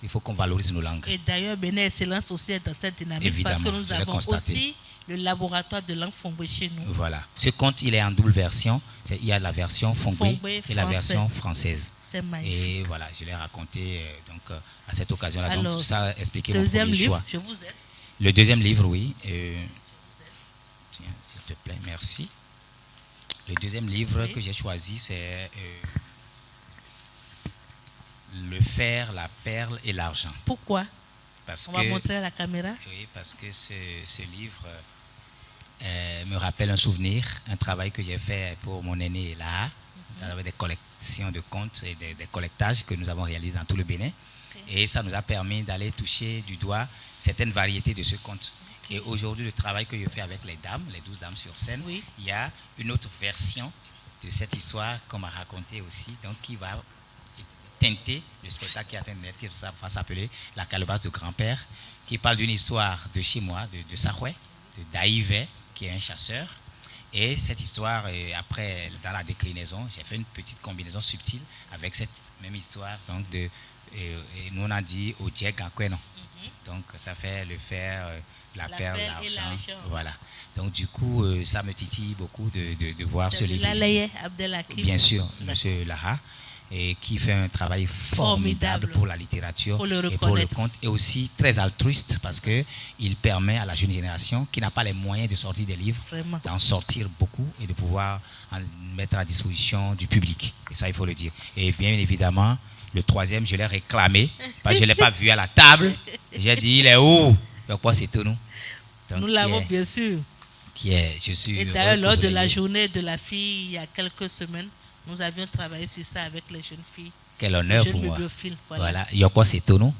Il faut qu'on valorise nos langues. Et d'ailleurs, Bénin Excellence aussi est dans cette dynamique. Évidemment, parce que nous avons aussi le laboratoire de langue fongbe chez nous. Voilà. Ce conte, il est en double version. Il y a la version fongbe et la version française. C'est magnifique. Et voilà, je l'ai raconté à cette occasion-là. Alors, donc tout ça expliqué mon deuxième premier livre, choix. je vous aide. Le deuxième livre, oui. Tiens, s'il te plaît, merci. Le deuxième livre que j'ai choisi, c'est Le fer, la perle et l'argent. Pourquoi? Parce On va montrer à la caméra. Oui, parce que ce livre me rappelle un souvenir, un travail que j'ai fait pour mon aîné là, avec des collections de contes et des collectages que nous avons réalisés dans tout le Bénin. Et ça nous a permis d'aller toucher du doigt certaines variétés de ce conte. Et aujourd'hui, le travail que je fais avec les dames, les 12 dames sur scène, il y a une autre version de cette histoire qu'on m'a racontée aussi, donc qui va teinter le spectacle qui est en train de naître, qui va s'appeler La calebasse de grand-père, qui parle d'une histoire de chez moi, de Sahoué, de Daïvé, qui est un chasseur. Et cette histoire, après, dans la déclinaison, j'ai fait une petite combinaison subtile avec cette même histoire, donc et nous on a dit au Djek en Kwenon. Donc ça fait le fer, la perle, l'argent. Voilà. Donc du coup, ça me titille beaucoup de voir ce livre. Bien sûr, monsieur Laha, et qui fait un travail formidable pour la littérature et pour le conte, et aussi très altruiste parce qu'il permet à la jeune génération qui n'a pas les moyens de sortir des livres d'en sortir beaucoup et de pouvoir en mettre à disposition du public. Et ça, il faut le dire. Et bien évidemment, le troisième, je l'ai réclamé parce que je ne l'ai pas vu à la table. J'ai dit, il est où? Donc, quoi, c'est tout, nous. Donc, nous l'avons bien sûr. Et d'ailleurs, lors de la journée de la fille, il y a quelques semaines, nous avions travaillé sur ça avec les jeunes filles. Quel honneur pour moi. Voilà. Yoko Setonou,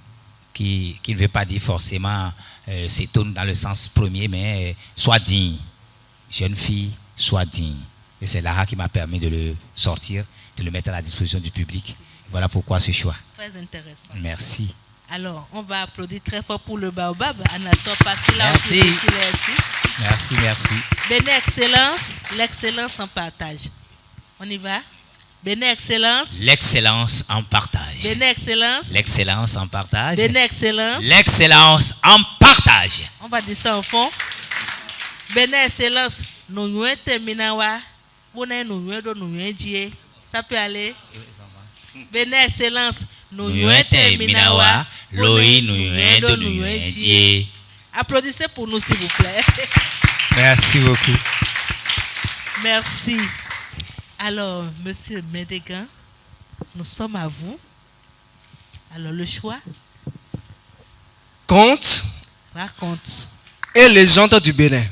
qui ne veut pas dire forcément Setonou dans le sens premier, mais sois digne. Jeune fille, sois digne. Et c'est Lara qui m'a permis de le sortir, de le mettre à la disposition du public. Voilà pourquoi ce choix. Très intéressant. Merci. Alors, on va applaudir très fort pour le baobab, Anatole, parce qu'il a merci. Merci. Bénin Excellence, l'excellence en partage. On y va? Bénin Excellence. L'excellence en partage. Bénin Excellence. L'excellence en partage. Bénin Excellence. L'excellence en partage. On va dire ça en fond. Bénin Excellence. Nous terminawa. Ça peut aller. Bénin Excellence. Nous terminawa. Applaudissez pour nous s'il vous plaît. Merci beaucoup. Merci. Alors, Monsieur Médégan, nous sommes à vous. Alors, le choix. Conte Raconte. et légende du Bénin.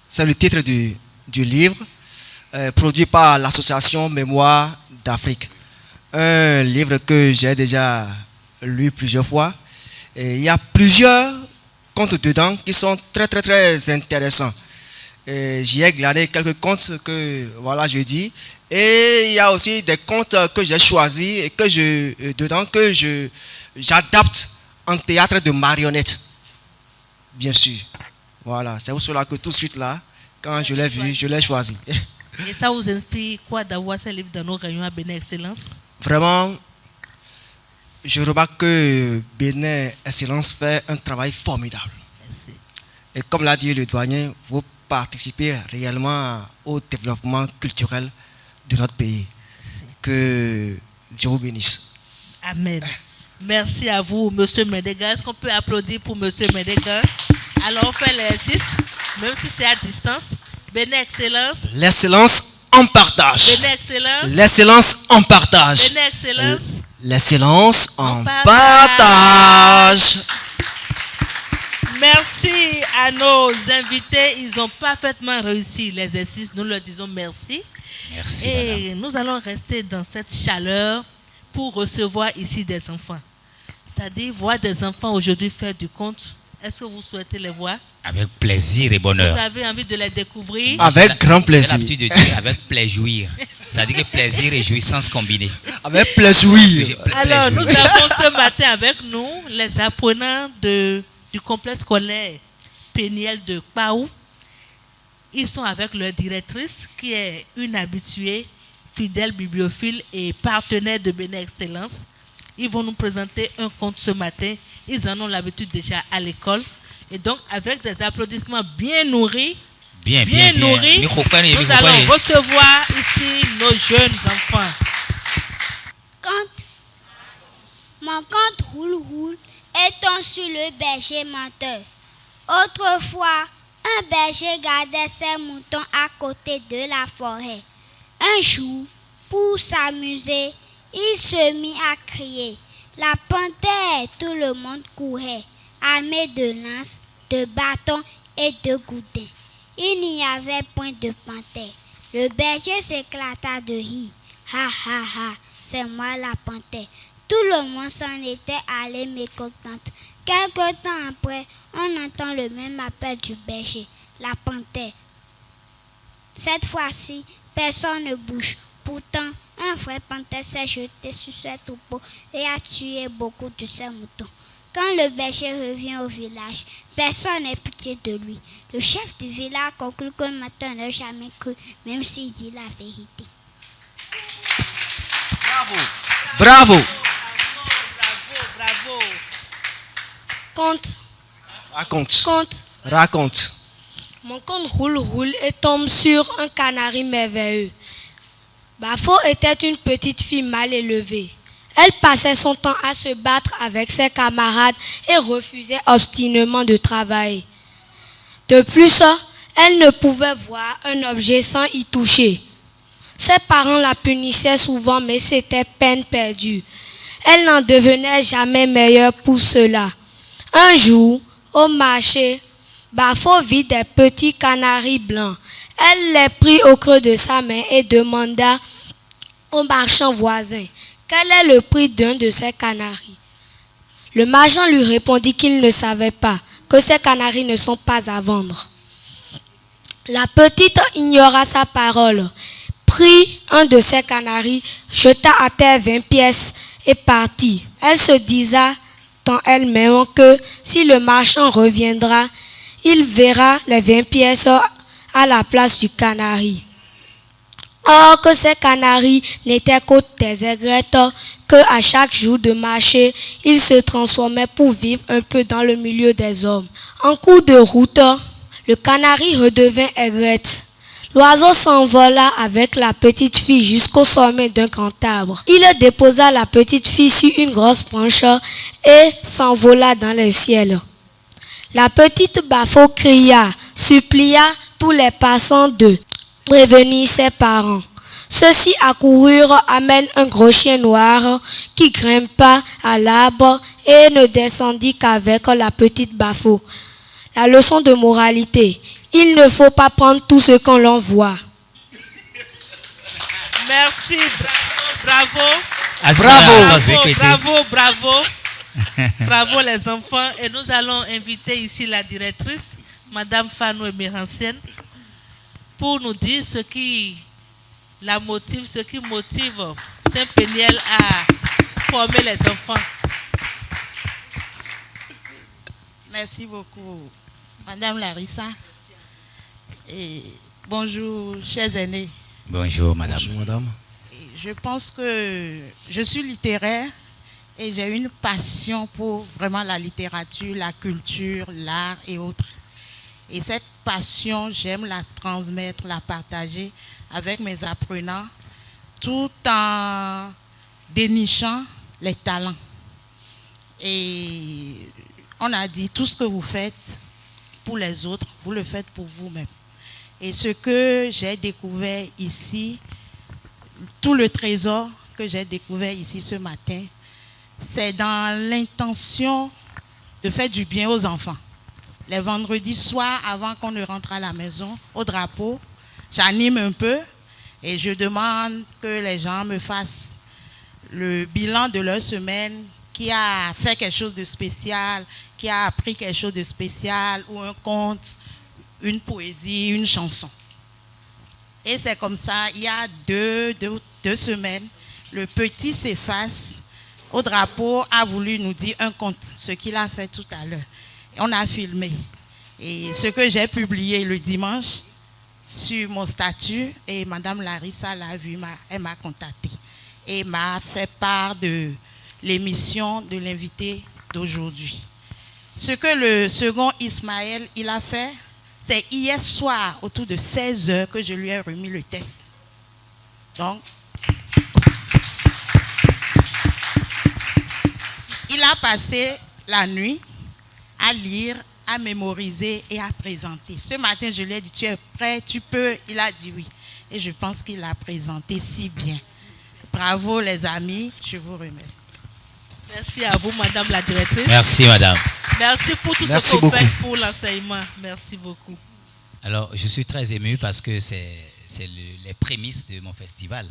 C'est le titre du livre produit par l'association Mémoire d'Afrique. Un livre que j'ai déjà lu plusieurs fois. Et il y a plusieurs contes dedans qui sont très très très intéressants. J'y ai glané quelques contes que voilà je dis. Et il y a aussi des contes que j'ai choisis et que j'adapte en théâtre de marionnettes. Bien sûr. Voilà, c'est pour cela que tout de suite là, quand je l'ai vu, je l'ai choisi. Et ça vous inspire quoi d'avoir ce livre dans nos réunions à Bénin Excellence? Vraiment, je remarque que Bénin Excellence fait un travail formidable. Merci. Et comme l'a dit le douanier, vous participez réellement au développement culturel de notre pays. Merci. Que Dieu vous bénisse. Amen. Merci à vous, Monsieur Médégan. Est-ce qu'on peut applaudir pour Monsieur Médégan? Alors, on fait l'exercice, même si c'est à distance. Bénin Excellence. L'excellence en partage. Bénin Excellence. L'excellence en partage. Bénin Excellence. L'excellence en partage. Merci à nos invités. Ils ont parfaitement réussi l'exercice. Nous leur disons merci. Merci. Et Madame. nous allons rester dans cette chaleur pour recevoir ici des enfants. C'est-à-dire voir des enfants aujourd'hui faire du conte. Est-ce que vous souhaitez les voir? Avec plaisir et bonheur. Vous avez envie de les découvrir? Avec grand plaisir. J'ai l'habitude de dire avec plaisir. Ça dit que plaisir et jouissance combinés. Avec plaisir. Alors, nous avons ce matin avec nous les apprenants du complexe scolaire Péniel de Paou. Ils sont avec leur directrice qui est une habituée, fidèle bibliophile et partenaire de Bénin Excellence. Ils vont nous présenter un conte ce matin. Ils en ont l'habitude déjà à l'école. Et donc, avec des applaudissements bien nourris, bien nourris, nous allons recevoir ici nos jeunes enfants. Mon conte roule étant sur le berger menteur. Autrefois, un berger gardait ses moutons à côté de la forêt. Un jour, pour s'amuser, il se mit à crier. La panthère, tout le monde courait, armé de lances, de bâtons et de goudins. Il n'y avait point de panthère. Le berger s'éclata de rire. Ha ha ha, c'est moi la panthère. Tout le monde s'en était allé mécontente. Quelque temps après, on entend le même appel du berger, la panthère. Cette fois-ci, personne ne bouge. Pourtant, un vrai panthère s'est jeté sur ses troupeaux et a tué beaucoup de ses moutons. Quand le berger revient au village, personne n'a pitié de lui. Le chef du village conclut que maintenant n'a jamais cru, même s'il dit la vérité. Bravo. Bravo. Conte. Raconte. Mon conte roule et tombe sur un canari merveilleux. Bafo était une petite fille mal élevée. Elle passait son temps à se battre avec ses camarades et refusait obstinément de travailler. De plus, elle ne pouvait voir un objet sans y toucher. Ses parents la punissaient souvent, mais c'était peine perdue. Elle n'en devenait jamais meilleure pour cela. Un jour, au marché, Bafo vit des petits canaris blancs. Elle les prit au creux de sa main et demanda au marchand voisin quel est le prix d'un de ces canaris. Le marchand lui répondit qu'il ne savait pas, que ces canaris ne sont pas à vendre. La petite ignora sa parole, prit un de ces canaris, jeta à terre 20 pièces et partit. Elle se disait en elle-même que si le marchand reviendra, il verra les 20 pièces à la place du canari. Or que ces canaris n'étaient qu'aux des aigrettes, que à chaque jour de marché, ils se transformaient pour vivre un peu dans le milieu des hommes. En cours de route, le canari redevint aigrette. L'oiseau s'envola avec la petite fille jusqu'au sommet d'un grand arbre. Il déposa la petite fille sur une grosse branche et s'envola dans le ciel. La petite Bafo cria, supplia tous les passants de prévenir ses parents. Ceux-ci accoururent, amènent un gros chien noir qui grimpa à l'arbre et ne descendit qu'avec la petite Bafo. La leçon de moralité: il ne faut pas prendre tout ce qu'on l'envoie. Merci, bravo. Bravo les enfants. Et nous allons inviter ici la directrice, Madame Fanou Emerancienne, pour nous dire ce qui motive Saint-Péniel à former les enfants. Merci beaucoup, Madame Larissa. Et bonjour, chers aînés. Bonjour, madame. Bonjour, madame. Je pense que je suis littéraire et j'ai une passion pour vraiment la littérature, la culture, l'art et autres. Et cette passion, j'aime la transmettre, la partager avec mes apprenants, tout en dénichant les talents. Et on a dit, tout ce que vous faites pour les autres, vous le faites pour vous-même. Et ce que j'ai découvert ici, tout le trésor que j'ai découvert ici ce matin, c'est dans l'intention de faire du bien aux enfants. Les vendredis soirs, avant qu'on ne rentre à la maison, au drapeau, j'anime un peu et je demande que les gens me fassent le bilan de leur semaine, qui a fait quelque chose de spécial, qui a appris quelque chose de spécial, ou un conte, une poésie, une chanson. Et c'est comme ça, il y a deux semaines, le petit Céphas, au drapeau, a voulu nous dire un conte, ce qu'il a fait tout à l'heure. On a filmé. Et ce que j'ai publié le dimanche sur mon statut, et Madame Larissa l'a vu, elle m'a contacté et m'a fait part de l'émission de l'invité d'aujourd'hui. Ce que le second Ismaël, il a fait, c'est hier soir, autour de 16h, que je lui ai remis le test. Donc, il a passé la nuit à lire, à mémoriser et à présenter. Ce matin, je lui ai dit, tu es prêt, tu peux? Il a dit oui. Et je pense qu'il a présenté si bien. Bravo les amis, je vous remercie. Merci à vous, Madame la directrice. Merci, madame. Merci pour tout ce que vous faites pour l'enseignement. Merci beaucoup. Alors, je suis très ému parce que c'est les prémices de mon festival.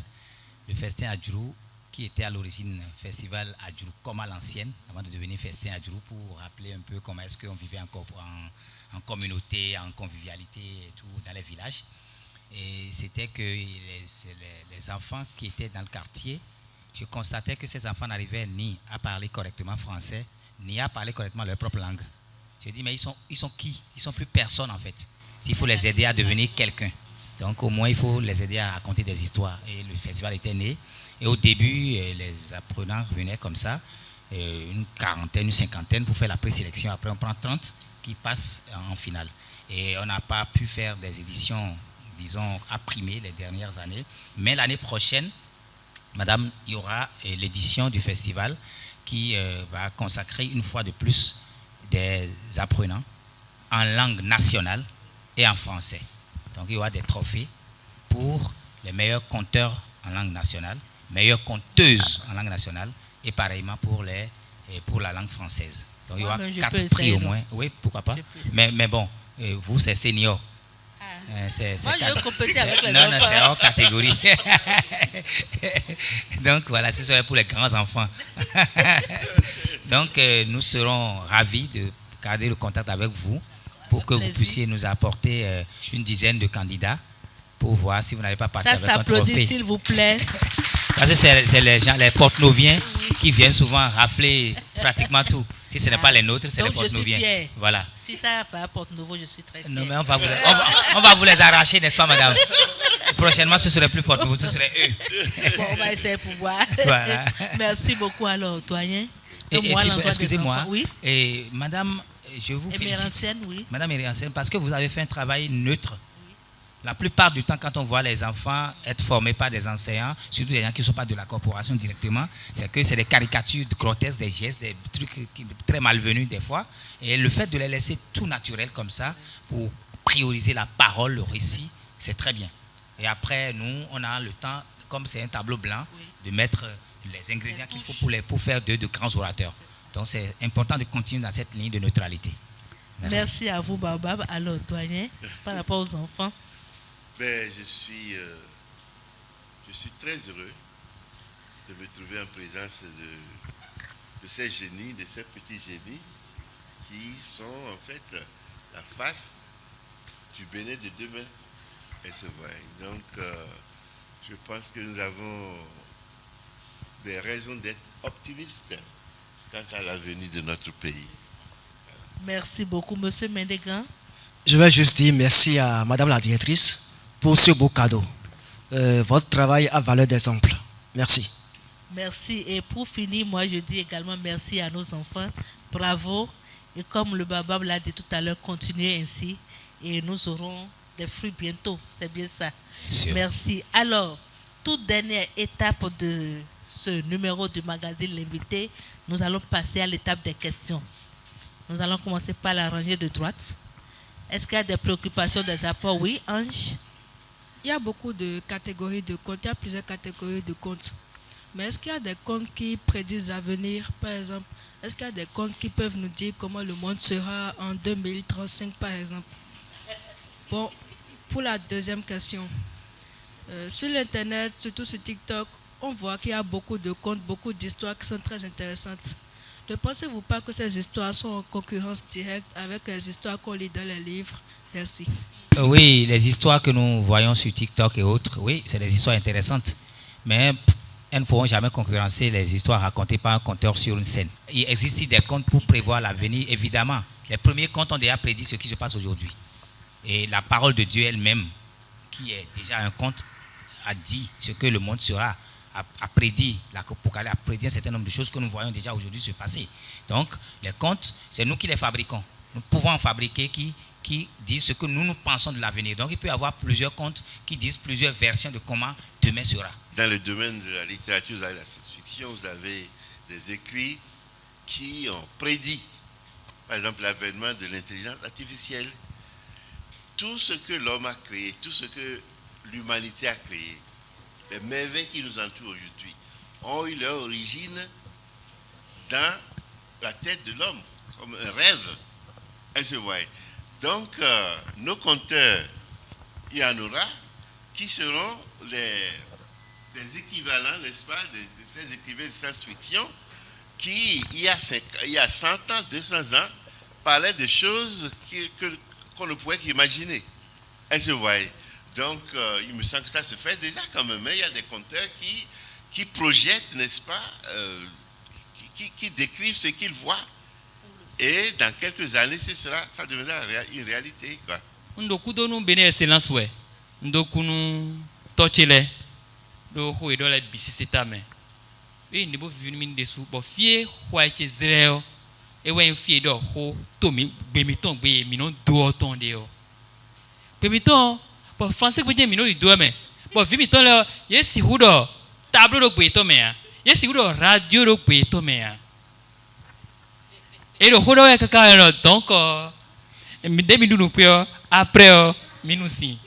Le festin Adjurou, qui était à l'origine festival Adjurou comme à l'ancienne, avant de devenir festin Adjurou, pour rappeler un peu comment est-ce qu'on vivait encore en communauté, en convivialité et tout dans les villages. Et c'était que les enfants qui étaient dans le quartier, je constatais que ces enfants n'arrivaient ni à parler correctement français, ni à parler correctement leur propre langue. Je dis, mais ils sont qui? Ils sont plus personne en fait. Il faut les aider à devenir quelqu'un. Donc au moins, il faut les aider à raconter des histoires. Et le festival était né. Et au début, les apprenants venaient comme ça, une quarantaine, une cinquantaine pour faire la présélection. Après, on prend 30 qui passent en finale. Et on n'a pas pu faire des éditions, disons, à primer les dernières années. Mais l'année prochaine, madame, il y aura l'édition du festival qui va consacrer une fois de plus des apprenants en langue nationale et en français. Donc il y aura des trophées pour les meilleurs conteurs en langue nationale, meilleures conteuses en langue nationale et pareillement pour la langue française. Donc il y aura 4 prix au moins. Oui, pourquoi pas. Mais bon, vous c'est senior. C'est hors catégorie. Donc voilà, ce serait pour les grands enfants. Donc nous serons ravis de garder le contact avec vous pour que vous puissiez nous apporter une dizaine de candidats pour voir si vous n'avez pas parti avec un trophée. Ça s'applaudit, s'il vous plaît. Parce que c'est les gens, les porte-noviens qui viennent souvent rafler pratiquement tout. Si ce n'est pas les nôtres, c'est les porte-noviens. Voilà. Si ça n'a pas Porte-Nouveau, je suis très fier. Non, mais on va vous les arracher, n'est-ce pas, madame? prochainement, ce serait plus fort pour vous, ce serait eux. Bon, on va essayer pour voir. Voilà. Merci beaucoup alors, doyen. Excusez-moi, oui. et madame, je vous félicite. Oui. Madame Ériancienne, parce que vous avez fait un travail neutre. La plupart du temps, quand on voit les enfants être formés par des enseignants, surtout des gens qui ne sont pas de la corporation directement, c'est que c'est des caricatures grotesques, des gestes, des trucs très malvenus des fois. Et le fait de les laisser tout naturel comme ça, pour prioriser la parole, le récit, c'est très bien. Et après, nous, on a le temps, comme c'est un tableau blanc, de mettre les ingrédients qu'il faut pour faire de grands orateurs. Donc c'est important de continuer dans cette ligne de neutralité. Merci à vous, Baobab. Alors, doyen, par rapport aux enfants. Ben, je suis très heureux de me trouver en présence de ces génies, de ces petits génies qui sont en fait la face du Bénin de demain. Et c'est vrai. Donc, je pense que nous avons des raisons d'être optimistes quant à l'avenir de notre pays. Merci beaucoup, Monsieur Mendegan. Je vais juste dire merci à Madame la directrice pour ce beau cadeau. Votre travail a valeur d'exemple. Merci. Merci. Et pour finir, moi je dis également merci à nos enfants. Bravo. Et comme le Baobab l'a dit tout à l'heure, continuez ainsi. Et nous aurons des fruits bientôt. C'est bien ça. Merci. Alors, toute dernière étape de ce numéro du magazine L'Invité, nous allons passer à l'étape des questions. Nous allons commencer par la rangée de droite. Est-ce qu'il y a des préoccupations, des apports? Oui, Ange? Il y a beaucoup de catégories de comptes, il y a plusieurs catégories de comptes. Mais est-ce qu'il y a des comptes qui prédisent l'avenir, par exemple? Est-ce qu'il y a des comptes qui peuvent nous dire comment le monde sera en 2035, par exemple? Bon, pour la deuxième question, sur l'Internet, surtout sur TikTok, on voit qu'il y a beaucoup de contes, beaucoup d'histoires qui sont très intéressantes. Ne pensez-vous pas que ces histoires sont en concurrence directe avec les histoires qu'on lit dans les livres? Merci. Oui, les histoires que nous voyons sur TikTok et autres, oui, c'est des histoires intéressantes. Mais elles ne pourront jamais concurrencer les histoires racontées par un conteur sur une scène. Il existe des contes pour prévoir l'avenir, évidemment. Les premiers contes ont déjà prédit ce qui se passe aujourd'hui. Et la parole de Dieu elle-même, qui est déjà un conte, a dit ce que le monde sera, a prédit, l'Apocalypse a prédit un certain nombre de choses que nous voyons déjà aujourd'hui se passer. Donc, les contes, c'est nous qui les fabriquons. Nous pouvons en fabriquer qui disent ce que nous pensons de l'avenir. Donc, il peut y avoir plusieurs contes qui disent plusieurs versions de comment demain sera. Dans le domaine de la littérature, vous avez la science-fiction, vous avez des écrits qui ont prédit, par exemple, l'avènement de l'intelligence artificielle. Tout ce que l'homme a créé, tout ce que l'humanité a créé, les merveilles qui nous entourent aujourd'hui, ont eu leur origine dans la tête de l'homme, comme un rêve. Elle se voit. Donc, nos conteurs, il y en aura qui seront des équivalents, n'est-ce pas, de ces écrivains de science-fiction qui, il y a 100 ans, 200 ans, parlaient de choses qu'on ne pouvait qu'imaginer. Elle se voit. Donc, il me semble que ça se fait déjà quand même. Mais il y a des conteurs qui projettent, n'est-ce pas, qui décrivent ce qu'ils voient. Et dans quelques années, ça deviendra une réalité, quoi. Ndokudo nu bene excellence we. Ndokunu tochele do ho do la bisisita me. E ni bo vivinu min desu bo fie ho eche zreo. E wen fie do ho to mi gbe mi ton gbe mi non do ton de o. Gbe mi ton bo français gbe mi no di do me. Bo vi mi ton le yesi hu do tableau do gbe to me a. Yesi hu do radio do gbe to me a. Et le hodo est quelqu'un donc dès nous peur après minusi.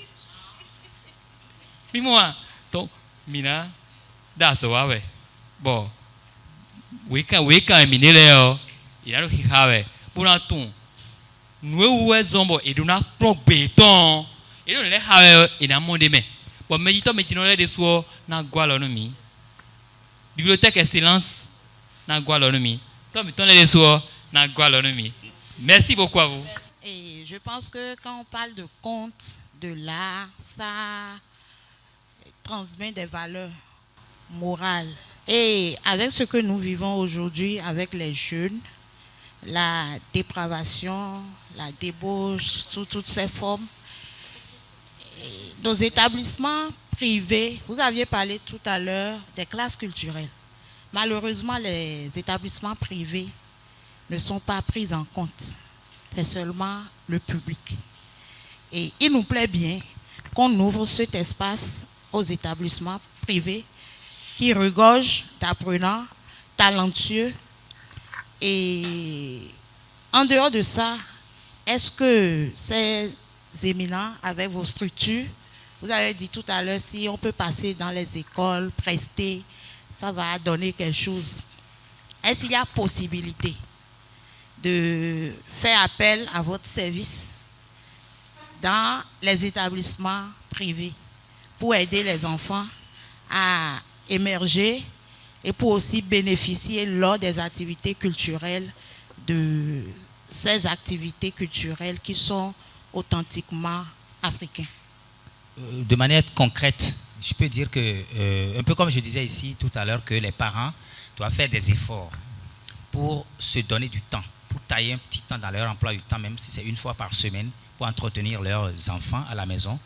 Mais moi donc mina da so wa we. Bon we can minele il a le hihawe pour un ton. Nous ouais zombo et dona pro béton. Et le hawe et na monde me. Bon mais ito me kinole de so na gwalo no mi. Bibliothèque excellence na gwalo no mi. To mi ton le so. Merci beaucoup à vous. Et je pense que quand on parle de conte, de l'art, ça transmet des valeurs morales. Et avec ce que nous vivons aujourd'hui avec les jeunes, la dépravation, la débauche sous toutes ses formes, nos établissements privés, vous aviez parlé tout à l'heure des classes culturelles. Malheureusement, les établissements privés ne sont pas pris en compte. C'est seulement le public. Et il nous plaît bien qu'on ouvre cet espace aux établissements privés qui regorgent d'apprenants talentueux. Et en dehors de ça, est-ce que ces éminents, avec vos structures, vous avez dit tout à l'heure, si on peut passer dans les écoles, prester, ça va donner quelque chose. Est-ce qu'il y a possibilité de faire appel à votre service dans les établissements privés pour aider les enfants à émerger et pour aussi bénéficier lors des activités culturelles de ces activités culturelles qui sont authentiquement africaines? De manière concrète, je peux dire que, un peu comme je disais ici tout à l'heure, que les parents doivent faire des efforts pour se donner du temps, pour tailler un petit temps dans leur emploi du temps, même si c'est une fois par semaine, pour entretenir leurs enfants à la maison.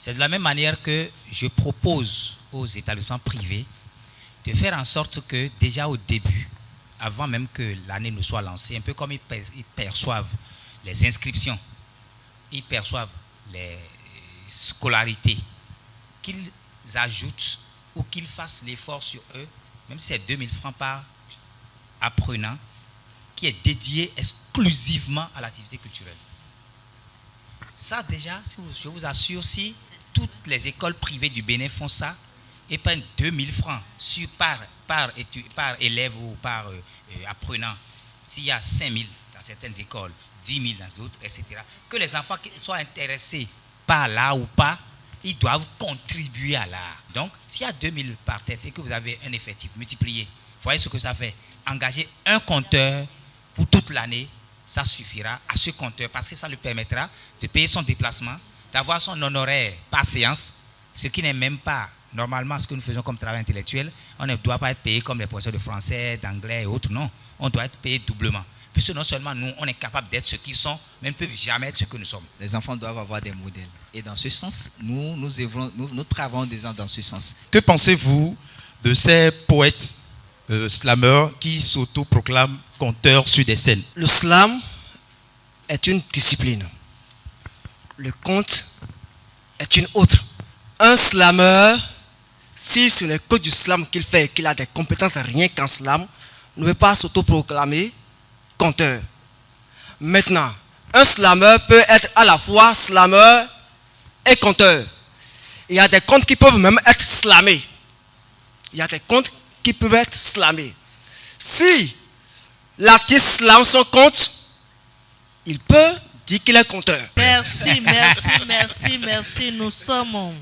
C'est de la même manière que je propose aux établissements privés de faire en sorte que déjà au début, avant même que l'année ne soit lancée, un peu comme ils perçoivent les inscriptions, ils perçoivent les scolarités, qu'ils ajoutent ou qu'ils fassent l'effort sur eux, même si c'est 2000 francs par apprenant, qui est dédié exclusivement à l'activité culturelle. Ça déjà, je vous assure, si toutes les écoles privées du Bénin font ça et prennent 2000 francs par élève ou par apprenant, s'il y a 5000 dans certaines écoles, 10 000 dans d'autres, etc., que les enfants soient intéressés par l'art ou pas, ils doivent contribuer à l'art. Donc, s'il y a 2000 par tête et que vous avez un effectif multiplié, vous voyez ce que ça fait. Engager un compteur pour toute l'année, ça suffira à ce compteur parce que ça lui permettra de payer son déplacement, d'avoir son honoraire par séance, ce qui n'est même pas normalement ce que nous faisons comme travail intellectuel. On ne doit pas être payé comme les professeurs de français, d'anglais et autres, non. On doit être payé doublement. Puisque non seulement nous, on est capable d'être ce qu'ils sont, mais ne peuvent jamais être ce que nous sommes. Les enfants doivent avoir des modèles. Et dans ce sens, nous travaillons déjà dans ce sens. Que pensez-vous de ces poètes slameurs qui s'autoproclament conteurs sur des scènes? Le slam est une discipline. Le conte est une autre. Un slameur, si sur les codes du slam qu'il fait et qu'il a des compétences rien qu'en slam, ne veut pas s'autoproclamer conteur. Maintenant, un slameur peut être à la fois slameur et conteur. Il y a des contes qui peuvent même être slamés. Il y a des contes qui peuvent être slamés. Si l'artiste slame son conte, il peut dire qu'il est conteur. Merci. Nous sommes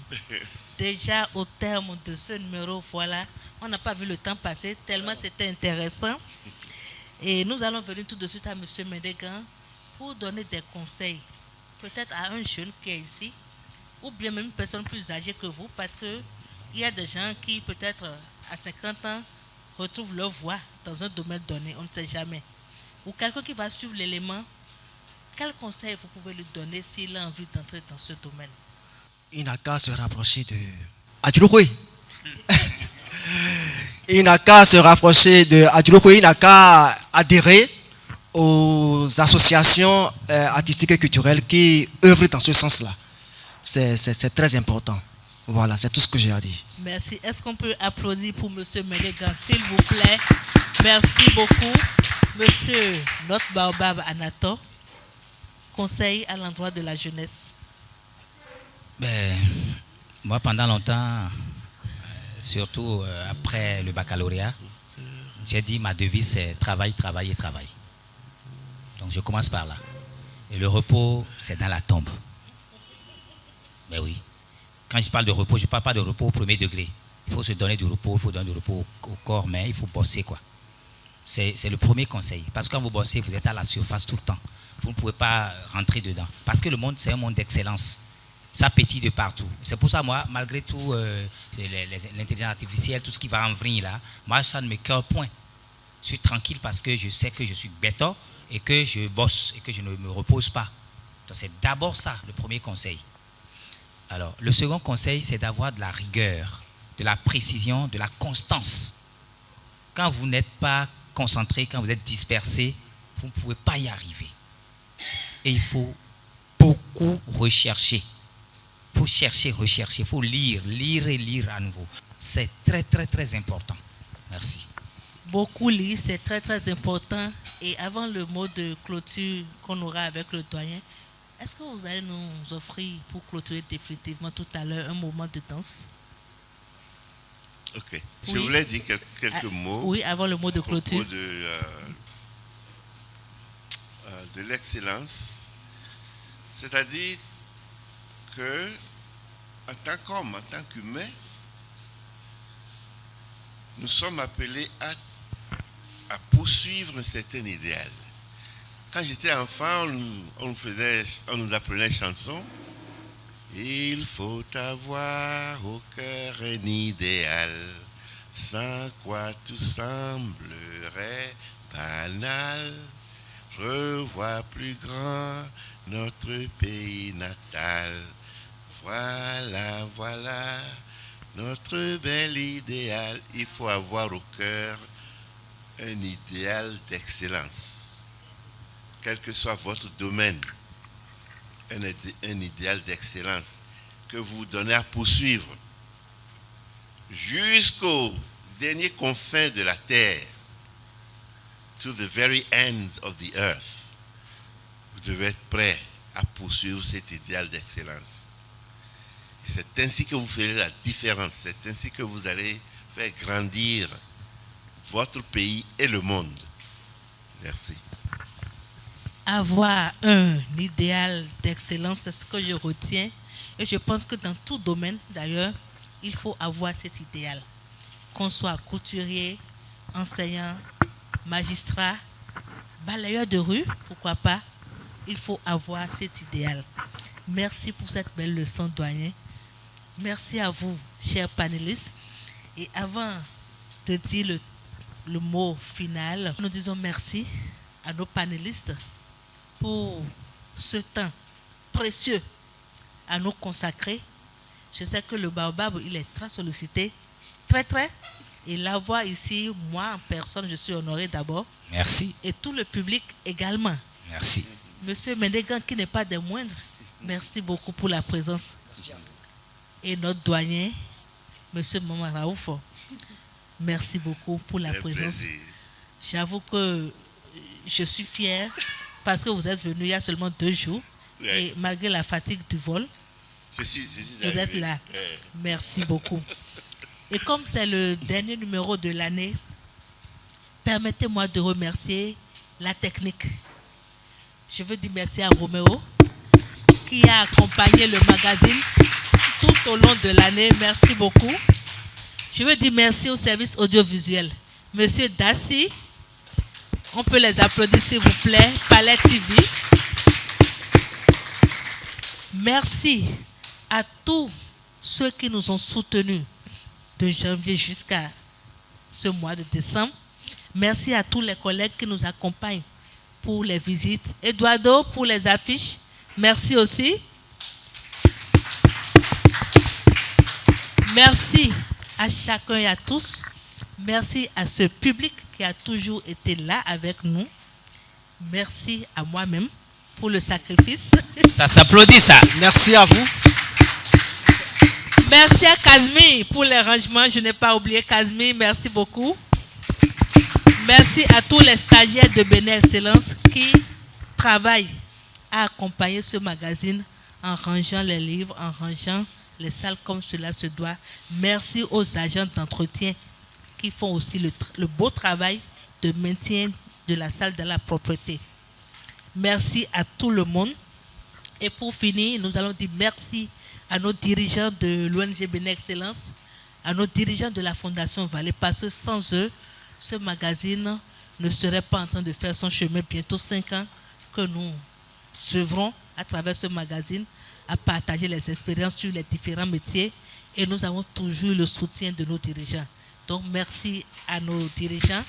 déjà au terme de ce numéro. Voilà, on n'a pas vu le temps passer tellement c'était intéressant. Et nous allons venir tout de suite à M. Mendegan pour donner des conseils, peut-être à un jeune qui est ici, ou bien même une personne plus âgée que vous, parce qu'il y a des gens qui, peut-être à 50 ans, retrouvent leur voie dans un domaine donné, on ne sait jamais. Ou quelqu'un qui va suivre l'élément, quel conseil vous pouvez lui donner s'il a envie d'entrer dans ce domaine? Il n'a qu'à se rapprocher de Adjouloukoui. Il n'a qu'à se rapprocher de Adjouloukoui, il n'a qu'à adhérer aux associations artistiques et culturelles qui œuvrent dans ce sens-là. C'est très important. Voilà, c'est tout ce que j'ai à dire. Merci. Est-ce qu'on peut applaudir pour M. Mendegan, s'il vous plaît? Merci beaucoup. Monsieur notre Baobab Anato, conseil à l'endroit de la jeunesse. Moi, pendant longtemps, surtout après le baccalauréat, j'ai dit ma devise c'est travail, travail et travail. Donc je commence par là. Et le repos, c'est dans la tombe. Ben oui. Quand je parle de repos, je ne parle pas de repos au premier degré. Il faut se donner du repos, il faut donner du repos au corps, mais il faut bosser quoi. C'est le premier conseil. Parce que quand vous bossez, vous êtes à la surface tout le temps. Vous ne pouvez pas rentrer dedans. Parce que le monde, c'est un monde d'excellence. Ça pétille de partout. C'est pour ça, moi, malgré tout, l'intelligence artificielle, tout ce qui va en vrille là, moi, ça ne me cœur point. Je suis tranquille parce que je sais que je suis bêta et que je bosse et que je ne me repose pas. Donc, c'est d'abord ça, le premier conseil. Alors, le second conseil, c'est d'avoir de la rigueur, de la précision, de la constance. Quand vous n'êtes pas concentré, quand vous êtes dispersé, vous ne pouvez pas y arriver. Et il faut beaucoup rechercher. Il faut chercher, rechercher. Il faut lire et lire à nouveau. C'est très, très, très important. Merci. Beaucoup lire, c'est très, très important. Et avant le mot de clôture qu'on aura avec le doyen, est-ce que vous allez nous offrir, pour clôturer définitivement tout à l'heure, un moment de danse? Ok. Je voulais dire quelques mots. Oui, avant le mot de clôture. Au propos de l'excellence. C'est-à-dire que, en tant qu'homme, en tant qu'humain, nous sommes appelés à poursuivre un certain idéal. Quand j'étais enfant, on nous apprenait une chanson. Il faut avoir au cœur un idéal, sans quoi tout semblerait banal. Revois plus grand notre pays natal. Voilà, voilà notre bel idéal. Il faut avoir au cœur un idéal d'excellence. Quel que soit votre domaine, un idéal d'excellence que vous vous donnez à poursuivre jusqu'aux derniers confins de la terre, to the very ends of the earth. Vous devez être prêt à poursuivre cet idéal d'excellence. Et c'est ainsi que vous ferez la différence. C'est ainsi que vous allez faire grandir votre pays et le monde. Merci. Avoir un idéal d'excellence, c'est ce que je retiens. Et je pense que dans tout domaine, d'ailleurs, il faut avoir cet idéal. Qu'on soit couturier, enseignant, magistrat, balayeur de rue, pourquoi pas, il faut avoir cet idéal. Merci pour cette belle leçon, doyen. Merci à vous, chers panélistes. Et avant de dire le mot final, nous disons merci à nos panélistes pour ce temps précieux à nous consacrer. Je sais que le baobab, il est très sollicité, très. Et l'avoir ici, moi en personne, je suis honoré d'abord. Merci. Et tout le public également. Merci. Monsieur Mendegan, qui n'est pas des moindres, merci beaucoup pour la présence. Merci à vous. Et notre doyen, Monsieur Maman Raouf, merci beaucoup pour la présence. J'avoue que je suis fier parce que vous êtes venu il y a seulement 2 jours. Oui. Et malgré la fatigue du vol, vous êtes là. Merci beaucoup. Et comme c'est le dernier numéro de l'année, permettez-moi de remercier la technique. Je veux dire merci à Roméo qui a accompagné le magazine tout au long de l'année. Merci beaucoup. Je veux dire merci au service audiovisuel. Monsieur Dassi, on peut les applaudir s'il vous plaît. Palais TV. Merci à tous ceux qui nous ont soutenus de janvier jusqu'à ce mois de décembre. Merci à tous les collègues qui nous accompagnent pour les visites. Eduardo pour les affiches. Merci aussi. Merci à chacun et à tous. Merci à ce public qui a toujours été là avec nous. Merci à moi-même pour le sacrifice. Ça s'applaudit, ça. Merci à vous. Merci à Kazmi pour les rangements. Je n'ai pas oublié Kazmi. Merci beaucoup. Merci à tous les stagiaires de Bénin Excellence qui travaillent à accompagner ce magazine en rangeant les livres, en rangeant les salles comme cela se doit. Merci aux agents d'entretien qui font aussi le beau travail de maintien de la salle dans la propreté. Merci à tout le monde. Et pour finir, nous allons dire merci à nos dirigeants de l'ONG Bénin Excellence, à nos dirigeants de la Fondation Vallée, parce que sans eux, ce magazine ne serait pas en train de faire son chemin. Bientôt 5 ans que nous œuvrons à travers ce magazine à partager les expériences sur les différents métiers et nous avons toujours le soutien de nos dirigeants. Donc merci à nos dirigeants.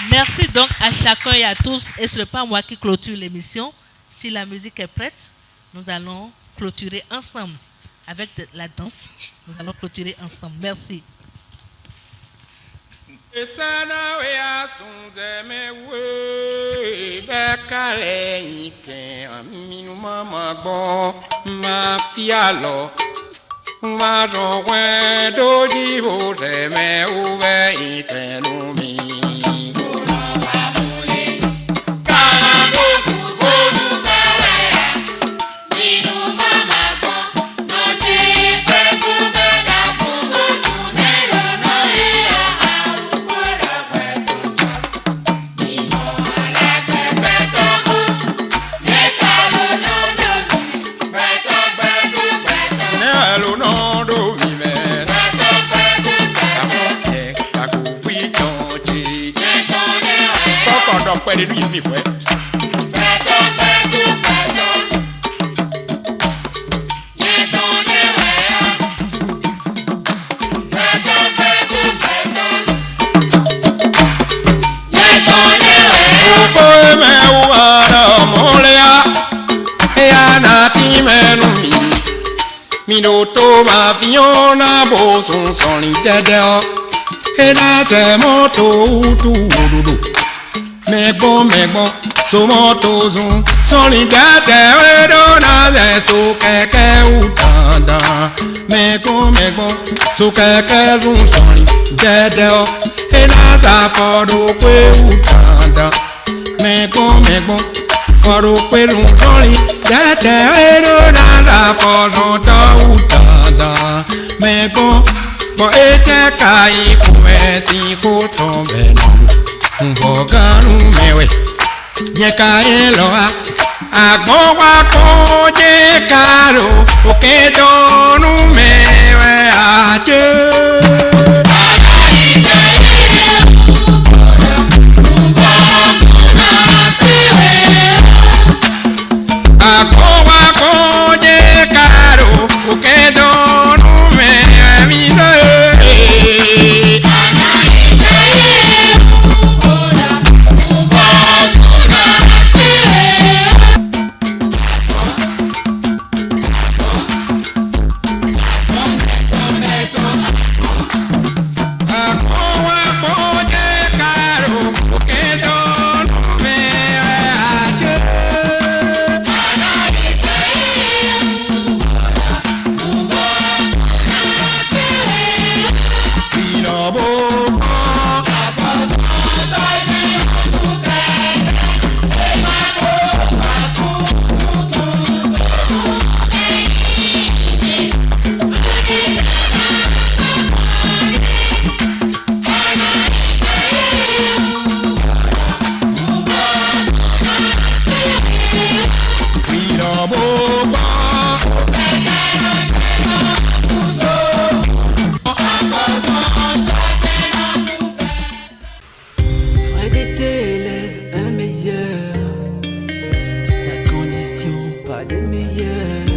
Merci donc à chacun et à tous. Et ce n'est pas moi qui clôture l'émission. Si la musique est prête, nous allons clôturer ensemble avec la danse. Nous allons clôturer ensemble. Merci. Minuto ma fiona bo son soni dedeo e na se moto utu ududu mego so moto zun soni dedeo e do na se so keke utanda mego so keke zun soni dedeo e na sa fodo kwe utanda mego foro kwe zun soni dedeo e do na la fodo utanda mego bo ete kai kumesi kutombe mvoganu mewe nyeka eloa agbo wa koje karo okedonu mewe ache Sa condition, pas des meilleures.